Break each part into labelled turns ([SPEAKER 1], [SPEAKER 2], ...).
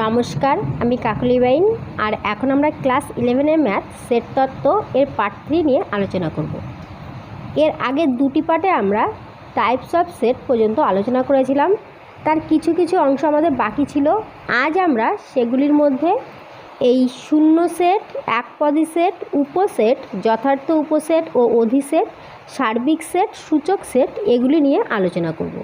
[SPEAKER 1] নমস্কার, আমি কাকলি বাইন। আর এখন আমরা ক্লাস 11-এর ম্যাথ সেট তত্ত্ব এর পার্ট 3 নিয়ে আলোচনা করব। এর আগের দুটি পার্টে আমরা টাইপস অফ সেট পর্যন্ত আলোচনা করেছিলাম। তার কিছু কিছু অংশ আমাদের বাকি ছিল। আজ আমরা সেগুলির মধ্যে এই শূন্য সেট, একপদী সেট, উপসেট, যথার্থ উপসেট ও অধিসেট, সার্বিক সেট, সূচক সেট এগুলি নিয়ে আলোচনা করব।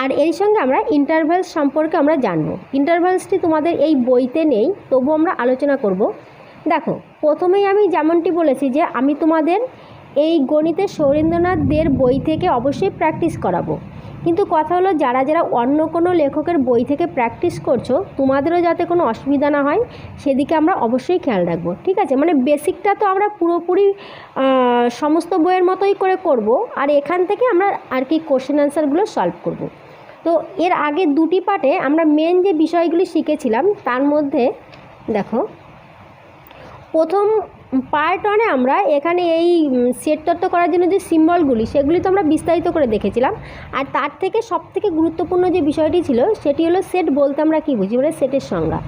[SPEAKER 1] আর এর সঙ্গে আমরা ইন্টারভ্যালস সম্পর্কে আমরা জানব। ইন্টারভ্যালসটি তোমাদের এই বইতে নেই, তবু আমরা আলোচনা করব। দেখো, প্রথমেই আমি যেমনটি বলেছি যে আমি তোমাদের এই গণিতের সৌরেন্দ্রনাথ দের বই থেকে অবশ্যই প্র্যাকটিস করাবো। কিন্তু কথা হলো, যারা যারা অন্য কোনো লেখকের বই থেকে প্র্যাকটিস করছো, তোমাদেরও যাতে কোনো অসুবিধা না হয় সেদিকে আমরা অবশ্যই খেয়াল রাখবো। ঠিক আছে, মানে বেসিকটা তো আমরা পুরোপুরি সমস্ত বইয়ের মতোই করে করব, আর এখান থেকে আমরা আর কি কোশ্চেন অ্যান্সারগুলো সলভ করব। তো এর আগে দুটি পার্টে আমরা মেন যে বিষয়গুলি শিখেছিলাম তার মধ্যে দেখো, প্রথম পার্ট 1-এ আমরা এখানে এই সেট তত্ত্ব করার জন্য যে সিম্বলগুলি সেগুলি তো আমরা বিস্তারিত করে দেখেছিলাম। আর তার থেকে সবথেকে গুরুত্বপূর্ণ যে বিষয়টি ছিল সেটি হলো সেট বলতে আমরা কী বুঝি, মানে সেটের সংজ্ঞা।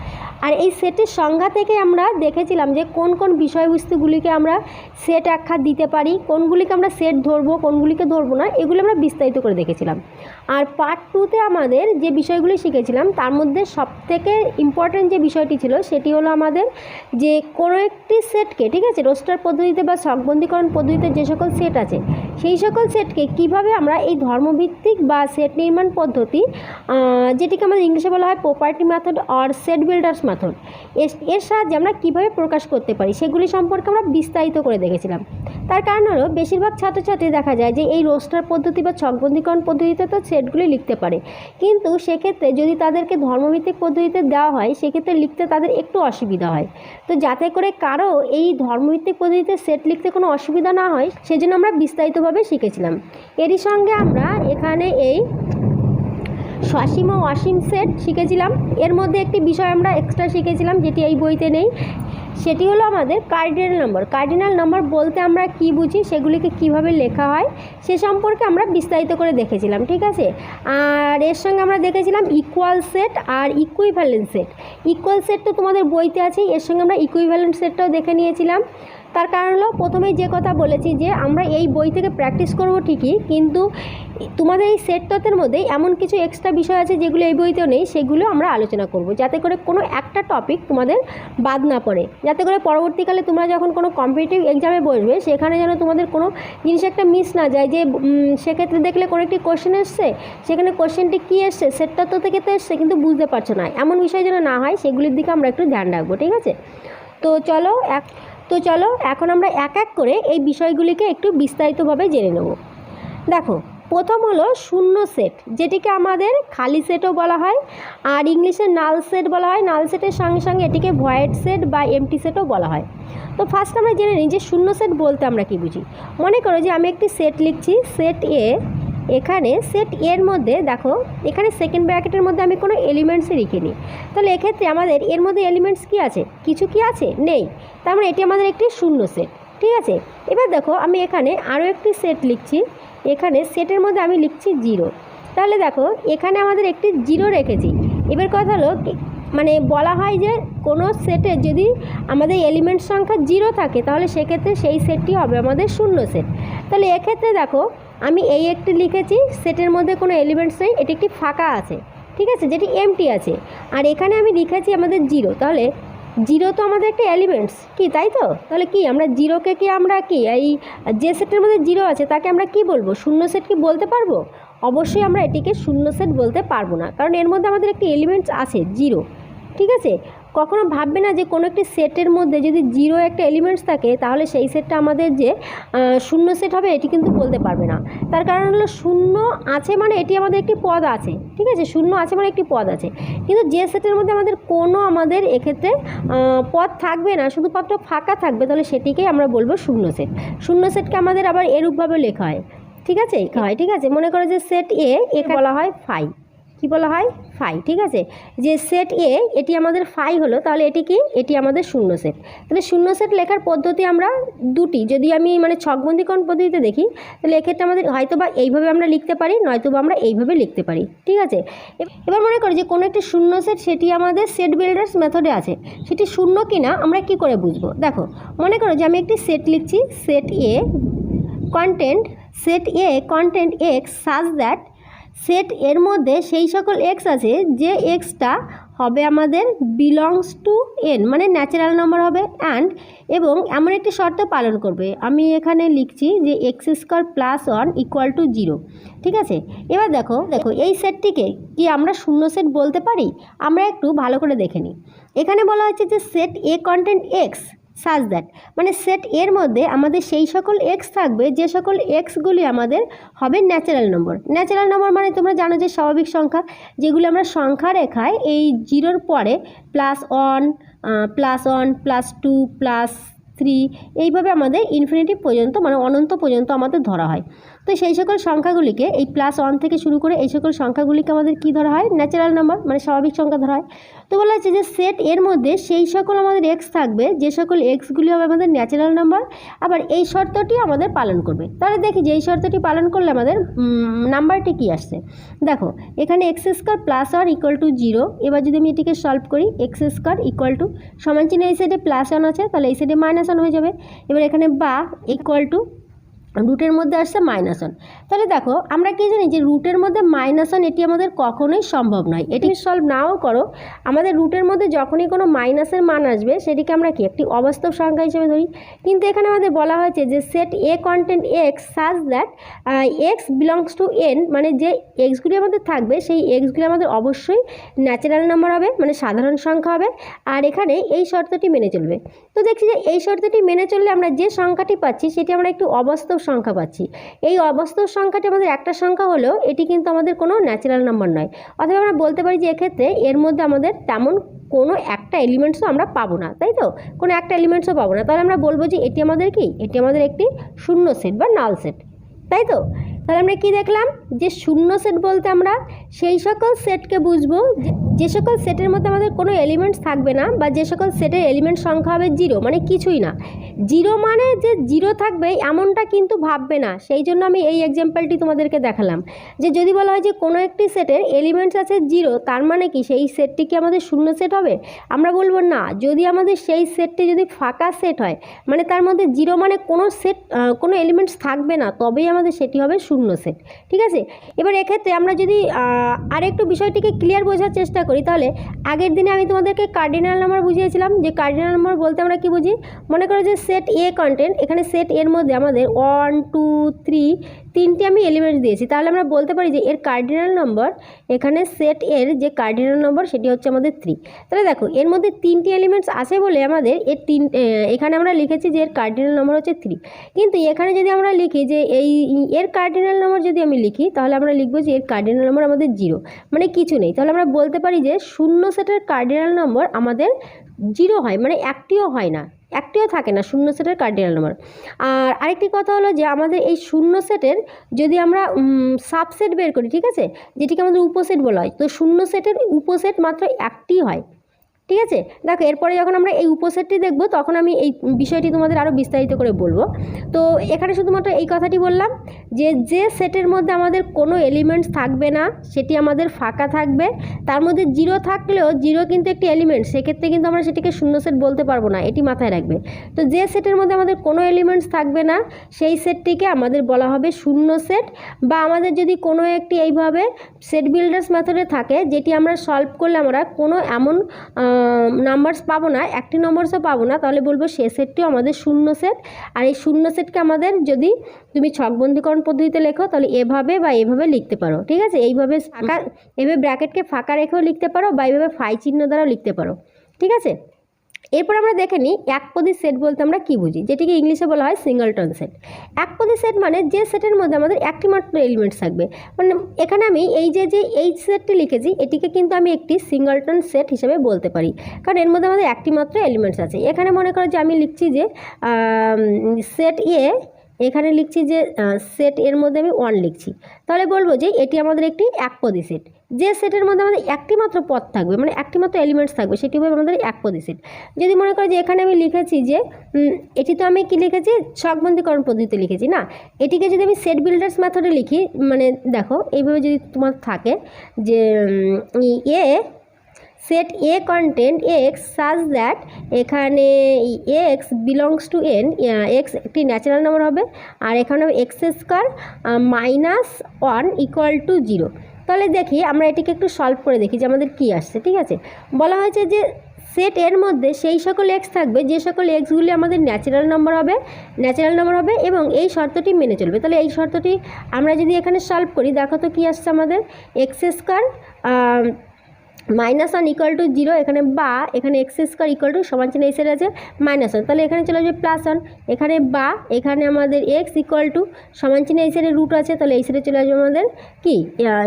[SPEAKER 1] আর এই সেটের সংজ্ঞা থেকে আমরা দেখেছিলাম যে কোন কোন বিষয়বস্তুগুলিকে আমরা সেট আখ্যা দিতে পারি, কোনগুলিকে আমরা সেট ধরবো, কোনগুলিকে ধরবো না, এগুলো আমরা বিস্তারিত করে দেখেছিলাম। আর পার্ট 2-তে আমাদের যে বিষয়গুলি শিখেছিলাম তার মধ্যে সবথেকে ইম্পর্ট্যান্ট যে বিষয়টি ছিল সেটি হলো আমাদের যে কোনো একটি সেটকে, ঠিক আছে, রোস্টার পদ্ধতিতে বা ছকবন্দীকরণ পদ্ধতিতে যে সকল সেট আছে সেই সকল সেটকে কিভাবে আমরা এই ধর্মভিত্তিক বা সেট নির্মাণ পদ্ধতি, যেটিকে আমাদের ইংলিশে বলা হয় property method or set builders method, এর সাহায্যে আমরা কীভাবে প্রকাশ করতে পারি সেগুলি সম্পর্কে আমরা বিস্তারিত করে দেখেছিলাম। তার কারণ হলো, বেশিরভাগ ছাত্রছাত্রী দেখা যায় যে এই রোস্টার পদ্ধতি বা ছকবন্দীকরণ পদ্ধতিতে তো সেটগুলি লিখতে পারে, কিন্তু সেক্ষেত্রে যদি তাদেরকে ধর্মভিত্তিক পদ্ধতিতে দেওয়া হয় সেক্ষেত্রে লিখতে তাদের একটু অসুবিধা হয়। তো যাতে করে কারো এই ধর্মভিত্তিক পদ্ধতিতে সেট লিখতে কোনো অসুবিধা না হয় সেজন্য আমরা বিস্তারিতভাবে শিখেছিলাম। এরই সঙ্গে আমরা এখানে এই সসীম ও অসীম সেট শিখেছিলাম। এর মধ্যে একটি বিষয় আমরা এক্সট্রা শিখেছিলাম যেটি এই বইতে নেই, সেটি হলো আমাদের কার্ডিনাল নাম্বার। কার্ডিনাল নাম্বার বলতে আমরা কি বুঝি, সেগুলিকে কিভাবে লেখা হয় সে সম্পর্কে আমরা বিস্তারিত করে দেখেছিলাম। ঠিক আছে, আর এর সঙ্গে আমরা দেখেছিলাম ইকুয়াল সেট আর ইকুইভ্যালেন্ট সেট। ইকুয়াল সেট তো তোমাদের বইতে আছে, এর সঙ্গে আমরা ইকুইভ্যালেন্ট সেটটাও দেখে নিয়েছিলাম। তার কারণ হলো, প্রথমেই যে কথা বলেছি যে আমরা এই বই থেকে প্র্যাকটিস করব ঠিকই, কিন্তু তোমাদের এই সেট তত্ত্বের মধ্যে এমন কিছু এক্সট্রা বিষয় আছে যেগুলো এই বইতেও নেই, সেগুলো আমরা আলোচনা করব, যাতে করে কোনো একটা টপিক তোমাদের বাদ না পড়ে, যাতে করে পরবর্তীকালে তোমরা যখন কোনো কম্পিটিটিভ এক্সামে বসবে সেখানে যেন তোমাদের কোনো জিনিস একটা মিস না যায়। যে সেক্ষেত্রে দেখলে কোনো একটি কোশ্চেন এসছে, সেখানে কোশ্চেনটি কী এসছে, সেট তত্ত্ব থেকে তো এসছে কিন্তু বুঝতে পারছো না, এমন বিষয় যেন না হয় সেগুলির দিকে আমরা একটু ধ্যান রাখবো। ঠিক আছে, তো চলো এখন আমরা এক এক করে এই বিষয়গুলিকে একটু বিস্তারিতভাবে জেনে নেব। দেখো, প্রথম হলো শূন্য সেট, যেটিকে আমাদের খালি সেটও বলা হয়, আর ইংলিশে নাল সেট বলা হয়। নাল সেটের সঙ্গে সঙ্গে এটিকে ভয়েড সেট বা এমটি সেটও বলা হয়। তো ফার্স্ট আমরা জেনে নিই যে শূন্য সেট বলতে আমরা কি বুঝি। মনে করো যে আমি একটি সেট লিখছি, সেট এ। এখানে সেট এর মধ্যে দেখো, এখানে সেকেন্ড ব্র্যাকেটের মধ্যে আমি কোনো এলিমেন্টসই লিখিনি, তাহলে এক্ষেত্রে আমাদের এর মধ্যে এলিমেন্টস কি আছে, কিছু কি আছে, নেই। তার মানে এটি আমাদের একটি শূন্য সেট। ঠিক আছে, এবার দেখো আমি এখানে আরও একটি সেট লিখছি, এখানে সেটের মধ্যে আমি লিখছি 0। তাহলে দেখো এখানে আমাদের একটি 0 রেখেছি। এবার কথা হলো, মানে বলা হয় যে কোনো সেটে যদি আমাদের এলিমেন্ট সংখ্যা 0 থাকে তাহলে সেক্ষেত্রে সেই সেটটি হবে আমাদের শূন্য সেট। তাহলে এক্ষেত্রে দেখো আমি এই একটি লিখেছি, সেটের মধ্যে কোনো এলিমেন্টস নেই, এটি একটি ফাঁকা আছে, ঠিক আছে, যেটি এমটি আছে। আর এখানে আমি লিখেছি আমাদের 0, তাহলে 0 তো আমাদের একটা এলিমেন্টস কি, তাই তো? তাহলে কি আমরা 0কে কি আমরা কি এই যে সেটের মধ্যে 0 আছে তাকে আমরা কি বলবো, শূন্য সেট কি বলতে পারবো? অবশ্যই আমরা এটিকে শূন্য সেট বলতে পারবো না, কারণ এর মধ্যে আমাদের একটি এলিমেন্টস আছে 0। ঠিক আছে, কখনো ভাববে না যে কোনো একটি সেটের মধ্যে যদি 0 একটা এলিমেন্টস থাকে তাহলে সেই সেটটা আমাদের যে শূন্য সেট হবে এটি কিন্তু বলতে পারবে না। তার কারণ হলো, শূন্য আছে মানে এটি আমাদের একটি পদ আছে। ঠিক আছে, শূন্য আছে মানে একটি পদ আছে, কিন্তু যে সেটের মধ্যে আমাদের এক্ষেত্রে পদ থাকবে না, শুধুমাত্র ফাঁকা থাকবে, তাহলে সেটিকেই আমরা বলবো শূন্য সেট। শূন্য সেটকে আমাদের আবার এরূপভাবে লেখা হয়। ঠিক আছে, মনে করো যে সেট এ, একে বলা হয় 5। কি বলা হয়, ফাই। ঠিক আছে, যে সেট এ এটি আমাদের ফাই হলো, তাহলে এটি কি, এটি আমাদের শূন্য সেট। তাহলে শূন্য সেট লেখার পদ্ধতি আমরা দুটি, যদি আমি মানে ছকবন্দীকরণ পদ্ধতিতে দেখি, তাহলে এক্ষেত্রে আমাদের হয়তো বা এইভাবে আমরা লিখতে পারি, নয়তো বা আমরা এইভাবে লিখতে পারি। ঠিক আছে, এবার মনে করি যে কোনো একটি শূন্য সেট, সেটি আমাদের সেট বিল্ডার্স মেথডে আছে, সেটি শূন্য কিনা আমরা কি করে বুঝবো। দেখো, মনে করো যে আমি একটি সেট লিখছি, set A contains x such that, set এর মধ্যে সেই সকল এক্স আছে যে এক্সটা হবে আমাদের বিলংস টু এন, মানে ন্যাচারাল নাম্বার হবে, অ্যান্ড এবং এমন একটি শর্ত পালন করবে। আমি এখানে লিখছি যে x square plus 1 equal to 0। ঠিক আছে, এবার দেখো এই সেটটিকে কি আমরা শূন্য সেট বলতে পারি? আমরা একটু ভালো করে দেখে নিই। এখানে বলা হচ্ছে যে set A contains x such that, মানে সেট এর মধ্যে আমাদের সেই সকল এক্স থাকবে যে সকল এক্সগুলি আমাদের হবে ন্যাচারাল নম্বর। ন্যাচারাল নম্বর মানে তোমরা জানো যে স্বাভাবিক সংখ্যা, যেগুলি আমরা সংখ্যা রেখায় এই 0-র পরে +1 +2 +3 এইভাবে আমাদের ইনফিনিটি পর্যন্ত, মানে অনন্ত পর্যন্ত আমাদের ধরা হয়। তো সেই সকল সংখ্যাগুলিকে, এই +1 থেকে শুরু করে এই সকল সংখ্যাগুলিকে আমাদের কি ধরা হয়, ন্যাচারাল নাম্বার, মানে স্বাভাবিক সংখ্যা ধরা হয়। তো বলা হচ্ছে যে সেট এর মধ্যে সেই সকল আমাদের এক্স থাকবে যে সকল এক্সগুলি হবে আমাদের ন্যাচারাল নাম্বার, আবার এই শর্তটি আমাদের পালন করবে। তাহলে দেখি যে এই শর্তটি পালন করলে আমাদের নাম্বারটি কি আসছে। দেখো, এখানে এক্স স্কোয়ার +1 ইকুয়াল টু 0। এবার যদি আমি এটিকে সলভ করি, এক্স স্কোয়ার ইকুয়াল টু সমান চিহ্ন এই সাইডে +1 আছে, তাহলে এই সাইডে -1 হয়ে যাবে। এবার এখানে বা ইকুয়াল টু রুটের মধ্যে আসছে -1। তাহলে দেখো, আমরা কি জানি যে রুটের মধ্যে -1 এটি আমাদের কখনোই সম্ভব নয়। এটি সলভ নাও করো, আমাদের রুটের মধ্যে যখনই কোনো মাইনাসের মান আসবে সেটিকে আমরা কি একটি অবাস্তব সংখ্যা হিসেবে ধরি। কিন্তু এখানে আমাদের বলা হয়েছে যে set A contains x such that x belongs to N, মানে যে এক্সগুলি আমাদের থাকবে সেই এক্সগুলি আমাদের অবশ্যই ন্যাচারাল নাম্বার হবে, মানে সাধারণ সংখ্যা হবে, আর এখানে এই শর্তটি মেনে চলবে। তো দেখছি যে এই শর্তটি মেনে চললে আমরা যে সংখ্যাটি পাচ্ছি সেটি আমরা একটু অবাস্তব সংখ্যা পাচ্ছি। এই অবাস্তব সংখ্যাটি আমাদের একটা সংখ্যা হলেও এটি কিন্তু আমাদের কোনো ন্যাচারাল নাম্বার নয়। অথবা আমরা বলতে পারি যে এক্ষেত্রে এর মধ্যে আমাদের তেমন কোনো একটা এলিমেন্টসও আমরা পাবো না, তাই তো, কোনো একটা এলিমেন্টসও পাবো না। তাহলে আমরা বলবো যে এটি আমাদের কি, এটি আমাদের একটি শূন্য সেট বা নাল সেট, তাই তো। তাহলে আমরা কি দেখলাম যে শূন্য সেট বলতে আমরা সেই সকল সেটকে বুঝবো যে সকল সেটের মধ্যে আমাদের কোনো এলিমেন্টস থাকবে না, বা যে সকল সেটের এলিমেন্ট সংখ্যা হবে 0, মানে কিছুই না। 0 মানে যে 0 থাকবে এমনটা কিন্তু ভাববে না। সেই জন্য আমি এই এক্সাম্পলটি তোমাদেরকে দেখালাম, যে যদি বলা হয় যে কোনো একটি সেটের এলিমেন্টস আছে 0, তার মানে কি সেই সেটটি কি আমাদের শূন্য সেট হবে? আমরা বলবো না। যদি আমাদের সেই সেটটি যদি ফাঁকা সেট হয়, মানে তার মধ্যে 0 মানে কোনো সেট, কোনো এলিমেন্টস থাকবে না, তবেই আমাদের সেটি হবে শূন্য সেট। ঠিক আছে, এবার এক্ষেত্রে আমরা যদি আরেকটু বিষয়টিকে ক্লিয়ার বোঝার চেষ্টা করি, তাহলে আগের দিনে আমি তোমাদেরকে কার্ডিনাল নাম্বার বুঝিয়েছিলাম। যে কার্ডিনাল নাম্বার বলতে আমরা কি বুঝি, মনে করো যে সেট এ কন্টেন্ট, এখানে সেট এর মধ্যে আমাদের 1 2 3 তিনটি আমি এলিমেন্টস দিয়েছি, তাহলে আমরা বলতে পারি যে এর কার্ডিনাল নম্বর, এখানে সেট এর যে কার্ডিনাল নম্বর সেটি হচ্ছে আমাদের 3। তাহলে দেখো, এর মধ্যে 3টি এলিমেন্টস আছে বলে আমাদের এখানে আমরা লিখেছি যে এর কার্ডিনাল নম্বর হচ্ছে 3। কিন্তু এখানে যদি আমরা লিখি যে এর কার্ডিনাল নম্বর যদি আমি লিখি, তাহলে আমরা লিখবো যে এর কার্ডিনাল নম্বর আমাদের 0, মানে কিছু নেই। তাহলে আমরা বলতে পারি যে শূন্য সেটের কার্ডিনাল নম্বর আমাদের 0 হয়, মানে একটিও হয় না, একটিও থাকে না শূন্য সেটের কার্ডিনাল নম্বর। আর আরেকটি কথা হলো যে আমাদের এই শূন্য সেটের যদি আমরা সাবসেট বের করি, ঠিক আছে, যেটিকে আমাদের উপসেট বলা হয়, তো শূন্য সেটের উপসেট মাত্র একটি হয়। ঠিক আছে, দেখো এরপরে যখন আমরা এই উপসেটটি দেখব তখন আমি এই বিষয়টি তোমাদের আরও বিস্তারিত করে বলবো। তো এখানে শুধুমাত্র এই কথাটি বললাম যে সেটের মধ্যে আমাদের কোনো এলিমেন্টস থাকবে না, সেটি আমাদের ফাঁকা থাকবে। তার মধ্যে 0 থাকলেও 0 কিন্তু একটি এলিমেন্ট, সেক্ষেত্রে কিন্তু আমরা সেটিকে শূন্য সেট বলতে পারবো না, এটি মাথায় রাখবে। তো যে সেটের মধ্যে আমাদের কোনো এলিমেন্টস থাকবে না সেই সেটটিকে আমাদের বলা হবে শূন্য সেট। বা আমাদের যদি কোনো একটি এইভাবে সেট বিল্ডার্স মেথডে থাকে, যেটি আমরা সলভ করলে আমরা কোনো এমন নাম্বারস পাবো না, একটি নম্বরসও পাবো না, তাহলে বলবো সে সেটটিও আমাদের শূন্য সেট। আর এই শূন্য সেটকে আমাদের যদি তুমি ছকবন্দীকরণ পদ্ধতিতে লেখো, তাহলে এভাবে বা এভাবে লিখতে পারো। ঠিক আছে, এইভাবে ফাঁকা, এভাবে ব্র্যাকেটকে ফাঁকা রেখেও লিখতে পারো, বা এইভাবে ফাই চিহ্ন দ্বারাও লিখতে পারো। ঠিক আছে, এরপর আমরা দেখে নিই একপদী সেট বলতে আমরা কি বুঝি, যেটিকে ইংলিশে বলা হয় সিঙ্গলটন সেট। একপদী সেট মানে যে সেটের মধ্যে আমাদের একটি মাত্র এলিমেন্টস থাকবে। মানে এখানে আমি এই যে এই সেটটি লিখেছি, এটিকে কিন্তু আমি একটি সিঙ্গলটন সেট হিসেবে বলতে পারি, কারণ এর মধ্যে আমাদের একটি মাত্র এলিমেন্টস আছে। এখানে মনে করো যে আমি লিখছি যে সেট এ, এখানে লিখছি যে সেট এর মধ্যে আমি 1 লিখছি, তাহলে বলবো যে এটি আমাদের একটি একপদী সেট। যে সেটের মধ্যে আমাদের একটি মাত্র পদ থাকবে, মানে একটি মাত্র এলিমেন্টস থাকবে, সেটি হবে আমাদের একপদী সেট। যদি মনে করো যে এখানে আমি লিখেছি যে এটি তো আমি কি লিখেছি, ছকবন্দীকরণ পদ্ধতিতে লিখেছি না, এটিকে যদি আমি সেট বিল্ডার্স মেথডে লিখি, মানে দেখো এইভাবে যদি তোমার থাকে যে a set A contains x such that এখানে x belongs to N, x একটি ন্যাচারাল নাম্বার হবে, আর এখানে এক্স স্কোয়ার -1 ইকুয়াল টু 0। তাহলে দেখি আমরা এটিকে একটু সলভ করে দেখি যে আমাদের কী আসছে। ঠিক আছে, বলা হয়েছে যে সেট এর মধ্যে সেই সকল এক্স থাকবে যে সকল এক্সগুলি আমাদের ন্যাচারাল নাম্বার হবে এবং এই শর্তটি মেনে চলবে। তাহলে এই শর্তটি আমরা যদি এখানে সলভ করি, দেখো তো কী আসছে আমাদের, এক্স স্কোয়ার -1 ইকুয়াল টু 0, এখানে বা এখানে এক্স স্কোয়ার ইকুয়াল টু সমান চিহ্ন এই সাইডে আছে -1, তাহলে এখানে চলে আসবে +1, এখানে বা এখানে আমাদের এক্স ইকুয়াল টু সমান চিহ্ন এই সাইডে রুট আছে, তাহলে এই সাইডে চলে আসবে আমাদের কি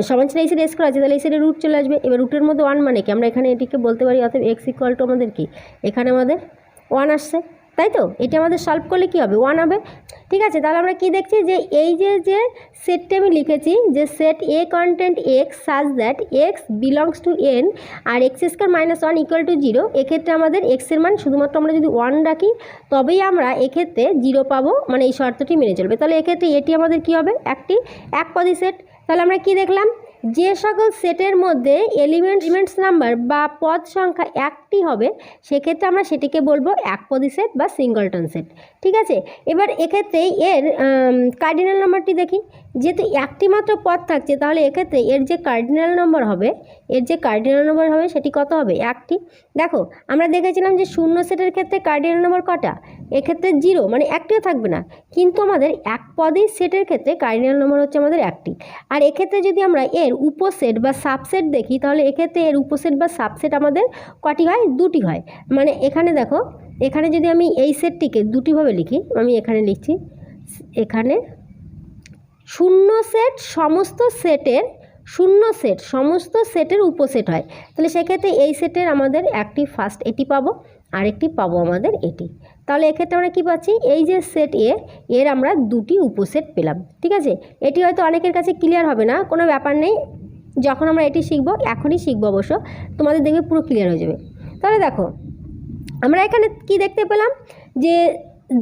[SPEAKER 1] সমান চিহ্ন এই সাইডে স্কোয়ার আছে, তাহলে এই সাইডে রুট চলে আসবে। এবার রুটের মধ্যে 1 মানে কি, আমরা এখানে এটিকে বলতে পারি অতএব এক্স ইকুয়াল টু আমাদের কি, এখানে আমাদের 1 আসছে, তাই তো? এটি আমাদের সলভ করলে কী হবে, 1 হবে। ঠিক আছে, তাহলে আমরা কি দেখছি যে এই যে সেটটি আমি লিখেছি যে set A contains x such that x belongs to N R x square -1 equal to 0, এক্ষেত্রে আমাদের এক্সের মান শুধুমাত্র আমরা যদি 1 রাখি তবেই আমরা এক্ষেত্রে 0 পাবো, মানে এই শর্তটি মেনে চলবে। তাহলে এক্ষেত্রে এটি আমাদের কি হবে, একটি একপদী সেট। তাহলে আমরা কি দেখলাম, যে সকল সেটের মধ্যে এলিমেন্টস নাম্বার বা পদ সংখ্যা একটি হবে সেক্ষেত্রে আমরা সেটিকে বলবো একপদী সেট বা সিঙ্গলটন সেট। ঠিক আছে, এবার এক্ষেত্রে এর কার্ডিনাল নাম্বারটি দেখি, যেহেতু একটি মাত্র পদ থাকছে তাহলে এক্ষেত্রে এর যে কার্ডিনাল নাম্বার হবে সেটি কত হবে, একটি। দেখো আমরা দেখেছিলাম যে শূন্য সেটের ক্ষেত্রে কার্ডিনাল নাম্বার কটা, এক্ষেত্রে 0, মানে একটিও থাকবে না, কিন্তু আমাদের একপদী সেটের ক্ষেত্রে কার্ডিনাল নাম্বার হচ্ছে আমাদের একটি। আর এক্ষেত্রে যদি আমরা এর উপসেট বা সাবসেট দেখি তাহলে এক্ষেত্রে এর উপসেট বা সাবসেট আমাদের কটি হয়, দুটি হয়। মানে এখানে দেখো, এখানে যদি আমি এই সেটটিকে দুটিভাবে লিখি, আমি এখানে লিখছি, এখানে শূন্য সেট সমস্ত সেটের উপসেট হয়, তাহলে সেক্ষেত্রে এই সেটের আমাদের একটি ফার্স্ট এটি পাবো, আরেকটি পাবো আমাদের এটি। তাহলে এক্ষেত্রে আমরা কী পাচ্ছি, এই যে সেট এর আমরা দুটি উপসেট পেলাম। ঠিক আছে, এটি হয়তো অনেকের কাছে ক্লিয়ার হবে না, কোনো ব্যাপার নেই, যখন আমরা এটি শিখবো, এখনই শিখবো অবশ্য, তোমাদের দেখবে পুরো ক্লিয়ার হয়ে যাবে। তাহলে দেখো আমরা এখানে কি দেখতে পেলাম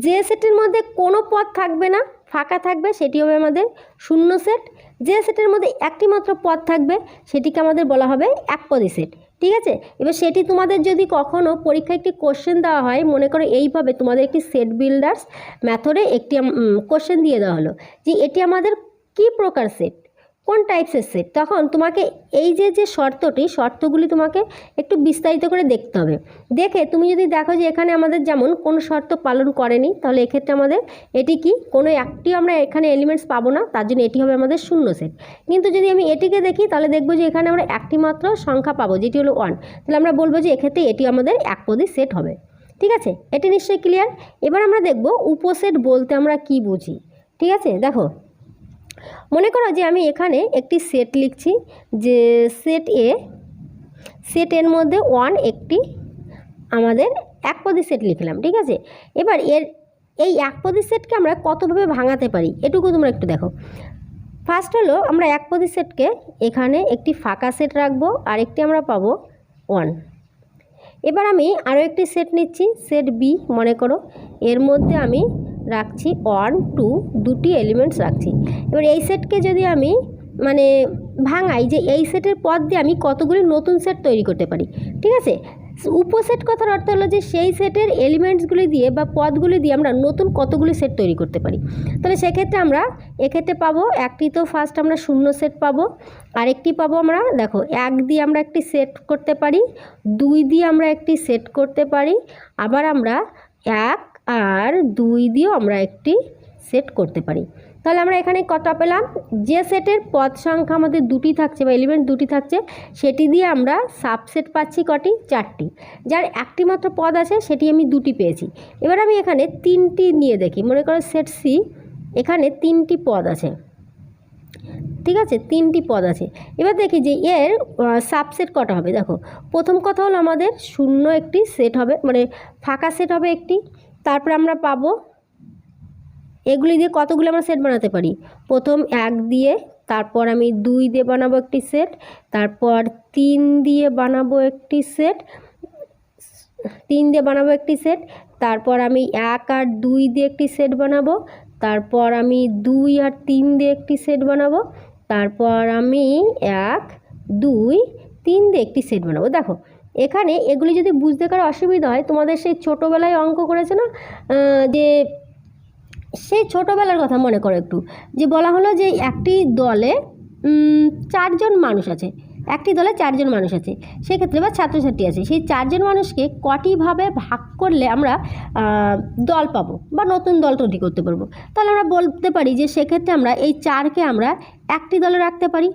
[SPEAKER 1] যে সেটের মধ্যে কোনো পদ থাকবে না, ফাঁকা থাকবে, সেটি হবে আমাদের শূন্য সেট। যে সেটের মধ্যে একটি মাত্র পদ থাকবে সেটিকে আমাদের বলা হবে একপদী সেট। ঠিক আছে, এবার সেটি তোমাদের যদি কখনও পরীক্ষায় একটি কোশ্চেন দেওয়া হয়, মনে করো এইভাবে তোমাদের একটি সেট বিল্ডার্স মেথডে একটি কোশ্চেন দিয়ে দেওয়া হলো যে এটি আমাদের কী প্রকার সেট, কোন টাইপসের সেট, তখন তোমাকে এই যে শর্তগুলি তোমাকে একটু বিস্তারিত করে দেখতে হবে। দেখে তুমি যদি দেখো যে এখানে আমাদের যেমন কোনো শর্ত পালন করেনি, তাহলে এক্ষেত্রে আমাদের এটি কি, কোনো একটিও আমরা এখানে এলিমেন্টস পাবো না, তার জন্য এটি হবে আমাদের শূন্য সেট। কিন্তু যদি আমি এটিকে দেখি তাহলে দেখবো যে এখানে আমরা একটি মাত্র সংখ্যা পাবো, যেটি হলো 1, তাহলে আমরা বলবো যে এক্ষেত্রে এটি আমাদের একপদী সেট হবে। ঠিক আছে, এটি নিশ্চয়ই ক্লিয়ার। এবার আমরা দেখব উপসেট বলতে আমরা কি বুঝি। ঠিক আছে, দেখো মনে করো যে আমি এখানে একটি সেট লিখছি, যে সেট এর মধ্যে 1 একটি আমাদের একপদী সেট লিখলাম। ঠিক আছে, এবার এই একপদী সেটকে আমরা কতভাবে ভাঙাতে পারি এটুকু তোমরা একটু দেখো। ফার্স্ট হলো আমরা একপদী সেটকে এখানে একটি ফাঁকা সেট রাখবো, আর একটি আমরা পাবো 1। এবার আমি আরও একটি সেট নিচ্ছি, সেট বি মনে করো, এর মধ্যে আমি রাখছি 1, 2 দুটি এলিমেন্টস রাখছি। এবার এই সেটকে যদি আমি মানে ভাঙাই, যে এই সেটের পদ দিয়ে আমি কতগুলি নতুন সেট তৈরি করতে পারি। ঠিক আছে, উপসেট কথার অর্থ হলো যে সেই সেটের এলিমেন্টসগুলি দিয়ে বা পদগুলি দিয়ে আমরা নতুন কতগুলি সেট তৈরি করতে পারি। তাহলে সেক্ষেত্রে আমরা এক্ষেত্রে পাবো একটি, তো ফার্স্ট আমরা শূন্য সেট পাবো, আরেকটি পাবো আমরা দেখো 1 দিয়ে আমরা একটি সেট করতে পারি, 2 দিয়ে আমরা একটি সেট করতে পারি, আবার আমরা 1 আর 2 দিয়েও আমরা একটি সেট করতে পারি। তাহলে আমরা এখানে কটা পেলাম, যে সেটের পদ সংখ্যা আমাদের দুটি থাকছে বা এলিমেন্ট দুটি থাকছে সেটি দিয়ে আমরা সাবসেট পাচ্ছি কটি, 4টি। যার একটি মাত্র পদ আছে সেটি আমি 2টি পেয়েছি। এবার আমি এখানে 3টি নিয়ে দেখি, মনে করো সেট সি, এখানে 3টি পদ আছে। ঠিক আছে, 3টি পদ আছে। এবার দেখি যে এর সাবসেট কটা হবে। দেখো প্রথম কথা হলো আমাদের শূন্য একটি সেট হবে, মানে ফাঁকা সেট হবে একটি, তারপরে আমরা পাবো এগুলি দিয়ে কতগুলো আমরা সেট বানাতে পারি, প্রথম 1 দিয়ে তারপর আমি 2 দিয়ে বানাবো একটি সেট, তারপর 3 দিয়ে বানাবো একটি সেট, 3 দিয়ে বানাবো একটি সেট, তারপর আমি 1 আর 2 দিয়ে একটি সেট বানাবো, তারপর আমি 2 আর 3 দিয়ে একটি সেট বানাবো, তারপর আমি 1 2 3 দিয়ে একটি সেট বানাবো। দেখো এখানে এগুলি যদি বুঝতে কারো অসুবিধা হয়, তোমাদের সেই ছোটোবেলায় অঙ্ক করেছে না, যে সেই ছোটোবেলার কথা মনে করো একটু, যে বলা হলো যে একটি দলে 4 জন মানুষ আছে, একটি দলে 4 জন মানুষ আছে, সেক্ষেত্রে বা ছাত্রছাত্রী আছে, সেই 4 জন মানুষকে কটিভাবে ভাগ করলে আমরা দল পাবো বা নতুন দল তৈরি করতে পারবো। তাহলে আমরা বলতে পারি যে সেক্ষেত্রে আমরা এই 4কে আমরা একটি দলে রাখতে পারি।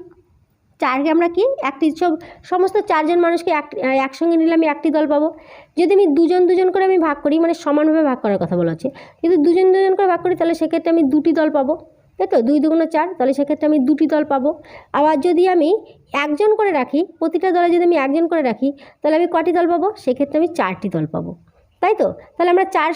[SPEAKER 1] 4কে আমরা কি একটি সমস্ত 4 জন মানুষকে একসঙ্গে নিলে আমি একটি দল পাবো। যদি আমি দুজন করে আমি ভাগ করি, মানে সমানভাবে ভাগ করার কথা বলা হচ্ছে, যদি দুজন করে ভাগ করি তাহলে সেক্ষেত্রে আমি 2টি দল পাবো, তাই তো, 2 2 4, তাহলে সেক্ষেত্রে আমি 2টি দল পাবো। আবার যদি আমি 1 জন করে রাখি, প্রতিটা দলে যদি আমি 1 জন করে রাখি, তাহলে আমি কটি দল পাবো? সেক্ষেত্রে আমি 4টি দল পাবো, তাই তো। তাহলে আমরা 4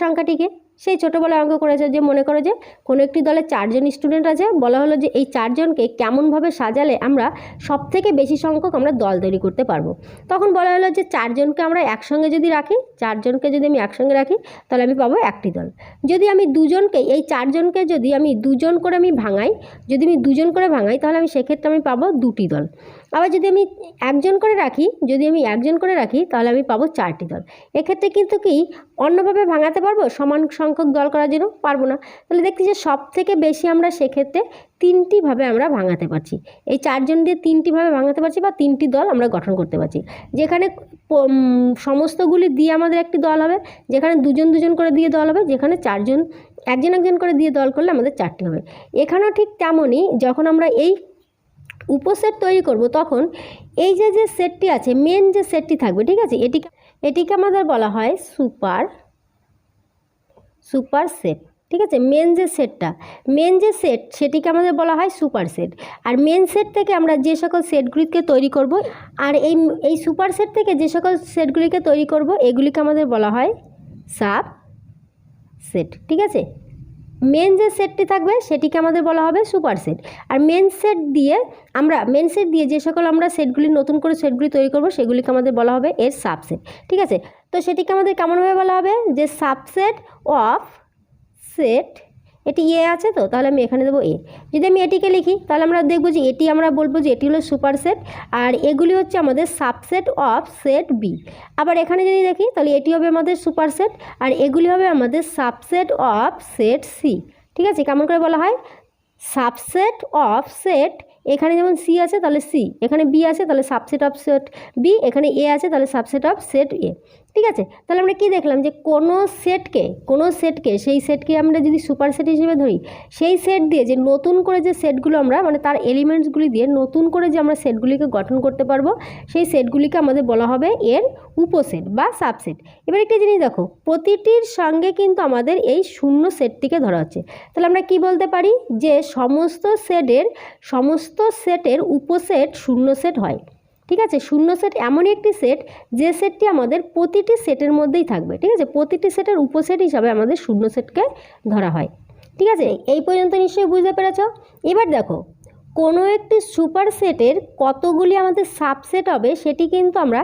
[SPEAKER 1] সংখ্যাটিকে সেই ছোটোবেলায় অঙ্ক করেছে, যে মনে করো যে কোনো একটি দলে 4 জন স্টুডেন্ট আছে, বলা হলো যে এই 4 জনকে কেমনভাবে সাজালে আমরা সবথেকে বেশি সংখ্যক আমরা দল তৈরি করতে পারবো। তখন বলা হলো যে 4 জনকে আমরা একসঙ্গে যদি রাখি, 4 জনকে যদি আমি একসঙ্গে রাখি, তাহলে আমি পাবো একটি দল। যদি আমি দুজনকে, এই 4 জনকে যদি আমি 2 জন করে আমি ভাঙাই, যদি আমি 2 জন করে ভাঙাই, তাহলে আমি সেক্ষেত্রে আমি পাবো 2টি দল। আবার যদি আমি 1 জন করে রাখি, তাহলে আমি পাবো 4টি দল। এক্ষেত্রে কিন্তু কি অন্যভাবে ভাঙাতে পারবো সমান সংখ্যক দল করার জন্য? পারবো না। তাহলে দেখছি যে সব থেকে বেশি আমরা সেক্ষেত্রে 3টিভাবে আমরা ভাঙাতে পারছি, এই 4 জন দিয়ে 3টিভাবে ভাঙাতে পারছি, বা 3টি দল আমরা গঠন করতে পারছি, যেখানে সমস্তগুলি দিয়ে আমাদের একটি দল হবে, যেখানে 2 জন করে দিয়ে দল হবে, যেখানে 4 জন একজন করে দিয়ে দল করলে আমাদের 4টি হবে। এখানেও ঠিক তেমনই, যখন আমরা এই উপসেট তৈরি করব, তখন এই যে সেটটি আছে, মেন যে সেটটি থাকবে, ঠিক আছে, এটিকে আমাদের বলা হয় সুপার সেট, ঠিক আছে। মেন যে সেট সেটিকে আমাদের বলা হয় সুপার সেট। আর মেন সেট থেকে আমরা যে সকল সেটগুলিকে তৈরি করব, আর এই সুপার সেট থেকে যে সকল সেটগুলিকে তৈরি করব, এগুলিকে আমাদের বলা হয় সাব সেট, ঠিক আছে। মেন যে সেটটি থাকবে সেটিকে আমাদের বলা হবে সুপার সেট। আর মেন সেট দিয়ে যে সকল আমরা সেটগুলি, নতুন করে সেটগুলি তৈরি করব, সেগুলিকে আমাদের বলা হবে এর সাবসেট, ঠিক আছে। তো সেটিকে আমাদের কেমনভাবে বলা হবে? যে সাবসেট অফ সেট, এটি এ আছে, তো তাহলে আমি এখানে দেবো এ। যদি আমি এটিকে লিখি, তাহলে আমরা দেখব যে এটি, আমরা বলবো যে এটি হলো সুপার সেট, আর এগুলি হচ্ছে আমাদের সাবসেট অফ সেট বি। আবার এখানে যদি দেখি, তাহলে এটি হবে আমাদের সুপার সেট, আর এগুলি হবে আমাদের সাবসেট অফ সেট সি, ঠিক আছে। কেমন করে বলা হয়? সাবসেট অফ সেট, এখানে যেমন সি আছে তাহলে সি, এখানে বি আছে তাহলে সাবসেট অফ সেট বি, এখানে এ আছে তাহলে সাবসেট অফ সেট এ, ঠিক আছে। তাহলে আমরা কি দেখলাম? যে কোনো সেটকে সেই সেটকে আমরা যদি সুপার সেট হিসেবে ধরি, সেই সেট দিয়ে যে নতুন করে যে সেটগুলো আমরা, মানে তার এলিমেন্টসগুলি দিয়ে নতুন করে যে আমরা সেটগুলিকে গঠন করতে পারবো, সেই সেটগুলিকে আমাদের বলা হবে এর উপসেট বা সাবসেট। এবার একটা জিনিস দেখো, প্রতিটির সঙ্গে কিন্তু আমাদের এই শূন্য সেটটিকে ধরা হচ্ছে। তাহলে আমরা কি বলতে পারি? যে সমস্ত সেটের উপসেট শূন্য সেট হয়, ঠিক আছে। শূন্য সেট এমনই একটি সেট, যে সেটটি আমাদের প্রতিটি সেটের মধ্যেই থাকবে, ঠিক আছে। প্রতিটি সেটের উপসেট হিসাবে আমাদের শূন্য সেটকে ধরা হয়, ঠিক আছে। এই পর্যন্ত নিশ্চয়ই বুঝতে পেরেছ। এবার দেখো, কোনো একটি সুপার সেটের কতগুলি আমাদের সাবসেট হবে, সেটি কিন্তু আমরা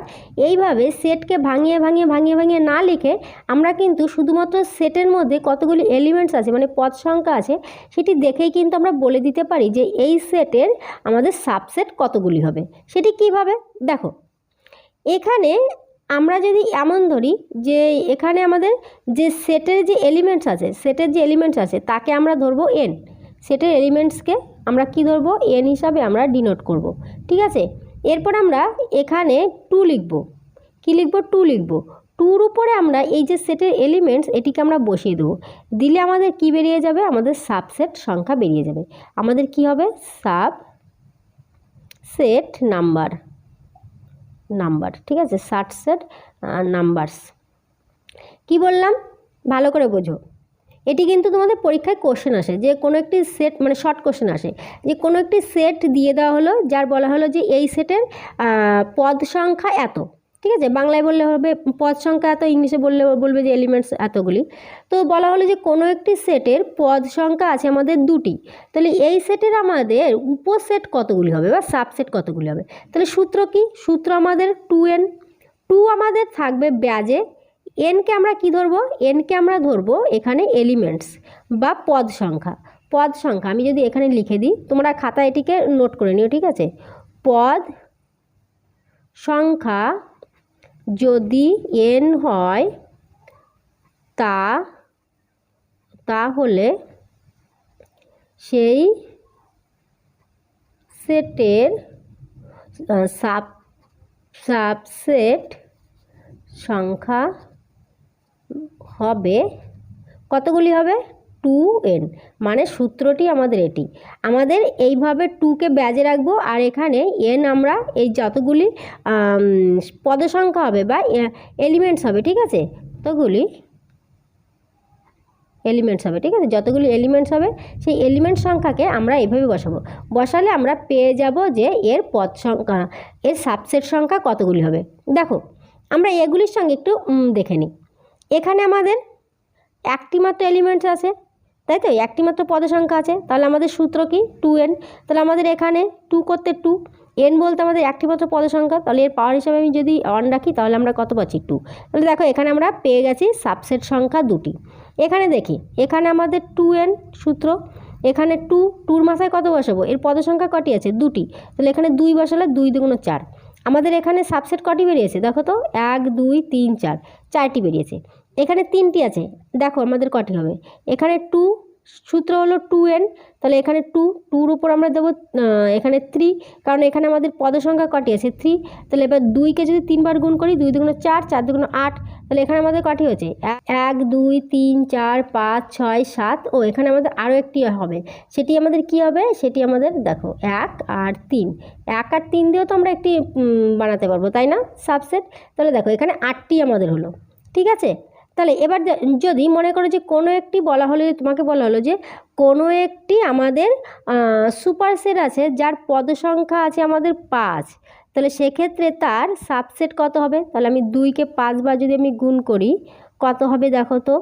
[SPEAKER 1] এইভাবে সেটকে ভাঙিয়ে না লিখে, আমরা কিন্তু শুধুমাত্র সেটের মধ্যে কতগুলি এলিমেন্টস আছে, মানে পদ সংখ্যা আছে, সেটি দেখেই কিন্তু আমরা বলে দিতে পারি যে এই সেটের আমাদের সাবসেট কতগুলি হবে। সেটি কিভাবে? দেখো, এখানে আমরা যদি এমন ধরি যে এখানে আমাদের যে সেটের যে এলিমেন্টস আছে তাকে আমরা ধরবো এন, সেটের এলিমেন্টসকে আমরা কি ধরবো? এন হিসাবে আমরা ডিনোট করব, ঠিক আছে। এরপর আমরা এখানে 2 লিখব। কি লিখব? 2 লিখব। 2-র উপরে আমরা এই যে সেটের এলিমেন্টস, এটিকে আমরা বসিয়ে দেবো। দিলে আমাদের কি বেরিয়ে যাবে? আমাদের সাবসেট সংখ্যা বেরিয়ে যাবে। আমাদের কি হবে? সাবসেট নাম্বার, ঠিক আছে, সাবসেট নাম্বারস। কি বললাম? ভালো করে বোঝো। এটি কিন্তু তোমাদের পরীক্ষায় কোশ্চেন আসে, যে কোনো একটি সেট, মানে শর্ট কোশ্চেন আসে, যে কোনো একটি সেট দিয়ে দেওয়া হলো, যার বলা হলো যে এই সেটের পদ সংখ্যা এত, ঠিক আছে, বাংলায় বললে হবে পদ সংখ্যা এত, ইংলিশে বলবে যে এলিমেন্টস এতগুলি। তো বলা হলো যে কোনো একটি সেটের পদ সংখ্যা আছে আমাদের দুটি, তাহলে এই সেটের আমাদের উপসেট কতগুলি হবে বা সাবসেট কতগুলি হবে। তাহলে সূত্র কি? সূত্র আমাদের 2n। 2 আমাদের থাকবে ব্যাজে, এনকে আমরা কি ধরবো? এনকে আমরা ধরবো এখানে এলিমেন্টস বা পদ সংখ্যা। পদ সংখ্যা আমি যদি এখানে লিখে দিই, তোমরা খাতা এটিকে নোট করে নিও, ঠিক আছে। পদ সংখ্যা যদি n হয় তাহলে সেই সেটের সাবসেট সংখ্যা হবে কতগুলি হবে? 2n। মানে সূত্রটি আমাদের এটি, আমাদের এইভাবে 2কে ব্যাজে রাখবো, আর এখানে n আমরা এই যতগুলি পদ সংখ্যা হবে বা এলিমেন্টস হবে, ঠিক আছে, ততগুলি এলিমেন্টস হবে, ঠিক আছে, যতগুলি এলিমেন্টস হবে সেই এলিমেন্ট সংখ্যাকে আমরা এইভাবে বসাবো। বসালে আমরা পেয়ে যাব যে এর পদ সংখ্যা, এর সাবসেট সংখ্যা কতগুলি হবে। দেখো আমরা এগুলির সঙ্গে একটু দেখে নিই। এখানে আমাদের একটি মাত্র এলিমেন্টস আছে, তাই তো, একটি মাত্র পদ সংখ্যা আছে, তাহলে আমাদের সূত্র কি? 2n। তাহলে আমাদের এখানে 2 করতে 2, n বলতে আমাদের একটি মাত্র পদ সংখ্যা, তাহলে এর পাওয়ার হিসাবে আমি যদি 1 রাখি তাহলে আমরা কত পাচ্ছি? 2। তাহলে দেখো এখানে আমরা পেয়ে গেছি সাবসেট সংখ্যা দুটি। এখানে দেখি, এখানে আমাদের 2n সূত্র, এখানে 2-2 মাথায় কত বসাবো? এর পদ সংখ্যা কটি আছে? দুটি, তাহলে এখানে 2 বসালে 2 দুগুণ 4। আমাদের এখানে সাবসেট কটি বেরিয়েছে? দেখো তো, 1 2 3 4, 4টি বেরিয়েছে। এখানে 3টি আছে, দেখো আমাদের কটি হবে? এখানে 2, সূত্র হলো 2n, তাহলে এখানে 2-2-র উপর আমরা দেবো এখানে 3, কারণ এখানে আমাদের পদ সংখ্যা কটি আছে? 3। তাহলে এবার 2কে যদি 3 বার গুণ করি, 2 দুগুণ 4, 4 দুগুণ 8, তাহলে এখানে আমাদের কটি হয়েছে? 1 2 3 4 5 6 7। ও এখানে আমাদের আরও একটি হবে, সেটি আমাদের কি হবে? সেটি আমাদের দেখো 1 আর 3, 1 আর 3 দিয়েও তো আমরা একটি বানাতে পারবো, তাই না, সাবসেট। তাহলে দেখো এখানে 8টি আমাদের হলো, ঠিক আছে। তাহলে এবার যদি মনে করো যে কোনো একটি বলা হলো, তোমাকে বলা হলো যে কোনো একটি আমাদের সুপারসেট আছে যার পদ সংখ্যা আছে আমাদের 5, তাহলে সেক্ষেত্রে তার সাবসেট কত হবে? তাহলে আমি 2কে 5 বার যদি আমি গুণ করি কত হবে দেখো তো,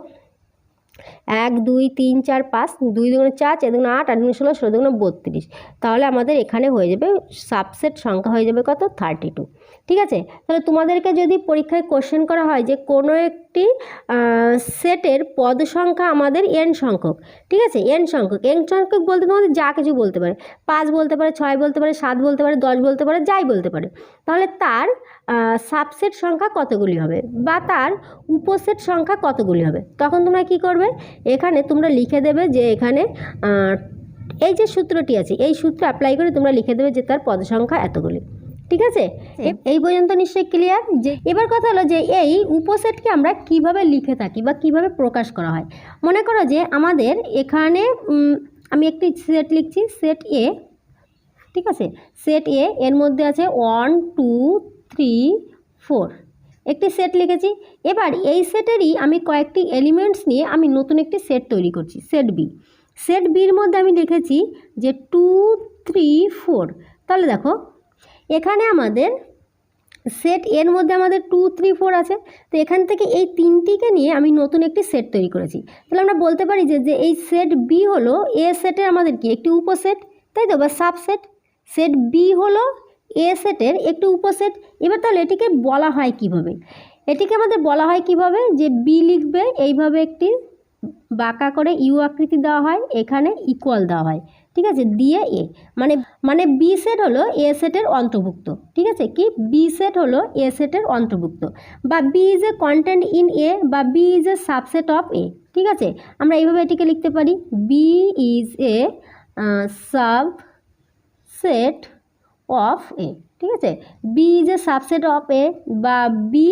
[SPEAKER 1] 1 2 3 4 5, 2 দুগুণ 4, 4 দুগুণ 8, 8 দুগুণ 16, 16 দুগুণ 32। তাহলে আমাদের এখানে হয়ে যাবে সাবসেট সংখ্যা হয়ে যাবে কত? 32, ঠিক আছে। তাহলে তোমাদেরকে যদি পরীক্ষায় কোশ্চেন করা হয় যে কোনো একটি সেটের পদ সংখ্যা আমাদের n সংখ্যক, ঠিক আছে, n সংখ্যক বলতে তোমাদের যা কিছু বলতে পারে, 5 বলতে পারে, 6 বলতে পারে, 7 বলতে পারে, 10 বলতে পারে, যাই বলতে পারে, তাহলে তার সাবসেট সংখ্যা কতগুলি হবে বা তার উপসেট সংখ্যা কতগুলি হবে। তখন তোমরা কি করবে? এখানে তোমরা লিখে দেবে যে এখানে এই যে সূত্রটি আছে, এই সূত্র অ্যাপ্লাই করে তোমরা লিখে দেবে যে তার পদ সংখ্যা এতগুলি, ঠিক আছে। এই পর্যন্ত নিশ্চয়ই ক্লিয়ার। যে এবার কথা হলো যে এই উপসেটকে আমরা কিভাবে লিখে থাকি বা কিভাবে প্রকাশ করা হয়। মনে করো যে আমাদের এখানে আমি একটি সেট লিখছি, সেট এ, ঠিক আছে, সেট এ, এর মধ্যে আছে 1 2 3 4, একটি সেট লিখেছি। এবার এই সেটেরই আমি কয়েকটি এলিমেন্টস নিয়ে আমি নতুন একটি সেট তৈরি করছি, সেট বি। সেট বির মধ্যে আমি লিখেছি যে 2 3 4। তাহলে দেখো এখানে আমাদের সেট এর মধ্যে আমাদের 2 3 4 আছে, তো এখান থেকে এই তিনটিকে নিয়ে আমি নতুন একটি সেট তৈরি করেছি। তাহলে আমরা বলতে পারি যে এই সেট বি হলো এ সেটের আমাদের কি একটি উপসেট, তাই তো, বা সাবসেট। সেট বি হলো এ সেটের একটি উপসেট। এবার তাহলে এটিকে বলা হয় কিভাবে? এটিকে আমাদের বলা হয় কিভাবে, যে বি লিখবে এইভাবে একটি বাঁকা করে ইউ আকৃতি দেওয়া হয়, এখানে ইকুয়াল দেওয়া হয়, ঠিক আছে, দিয়ে এ, মানে বি সেট হলো এ সেটের অন্তর্ভুক্ত, ঠিক আছে, কি বি সেট হলো এ সেটের অন্তর্ভুক্ত, বা B is a contained in A, বা B is a subset of A, ঠিক আছে। আমরা এইভাবে এটিকে লিখতে পারি, B is a subset of A, ঠিক আছে, B is a subset of A, বা বি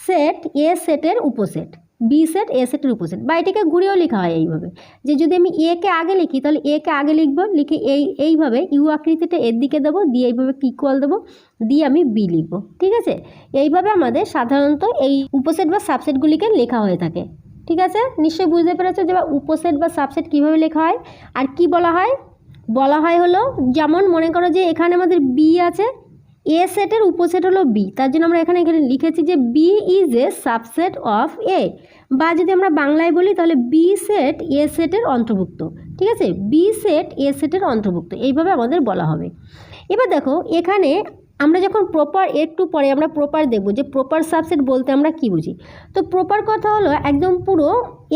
[SPEAKER 1] সেট এ সেটের উপসেট, বি সেট এ সেটের উপসেট। বা এটাকে ঘুরেও লেখা হয় এইভাবে, যে যদি আমি এ কে আগে লিখি তাহলে এ কে আগে লিখবো, লিখে এইভাবে ইউ আকৃতিটা এর দিকে দেবো, দিয়ে এইভাবে ইকুয়াল দেবো, দিয়ে আমি বি লিখবো, ঠিক আছে। এইভাবে আমাদের সাধারণত এই উপসেট বা সাবসেটগুলিকে লেখা হয়ে থাকে, ঠিক আছে। নিশ্চয়ই বুঝতে পেরেছো যে উপসেট বা সাবসেট কীভাবে লেখা হয় আর কি বলা হয়। বলা হয় হলো, যেমন মনে করো যে এখানে আমাদের বি আছে, এ সেটের উপসেট হলো বি, তার জন্য আমরা এখানে লিখেছি যে B is a subset of A, বা যদি আমরা বাংলায় বলি তাহলে বি সেট এ সেটের অন্তর্ভুক্ত। ঠিক আছে, বি সেট এ সেটের অন্তর্ভুক্ত, এইভাবে আমাদের বলা হবে। এবার দেখো এখানে আমরা যখন প্রপার, একটু পরে আমরা প্রপার দেখব যে প্রপার সাবসেট বলতে আমরা কি বুঝি। তো প্রপার কথা হলো একদম পুরো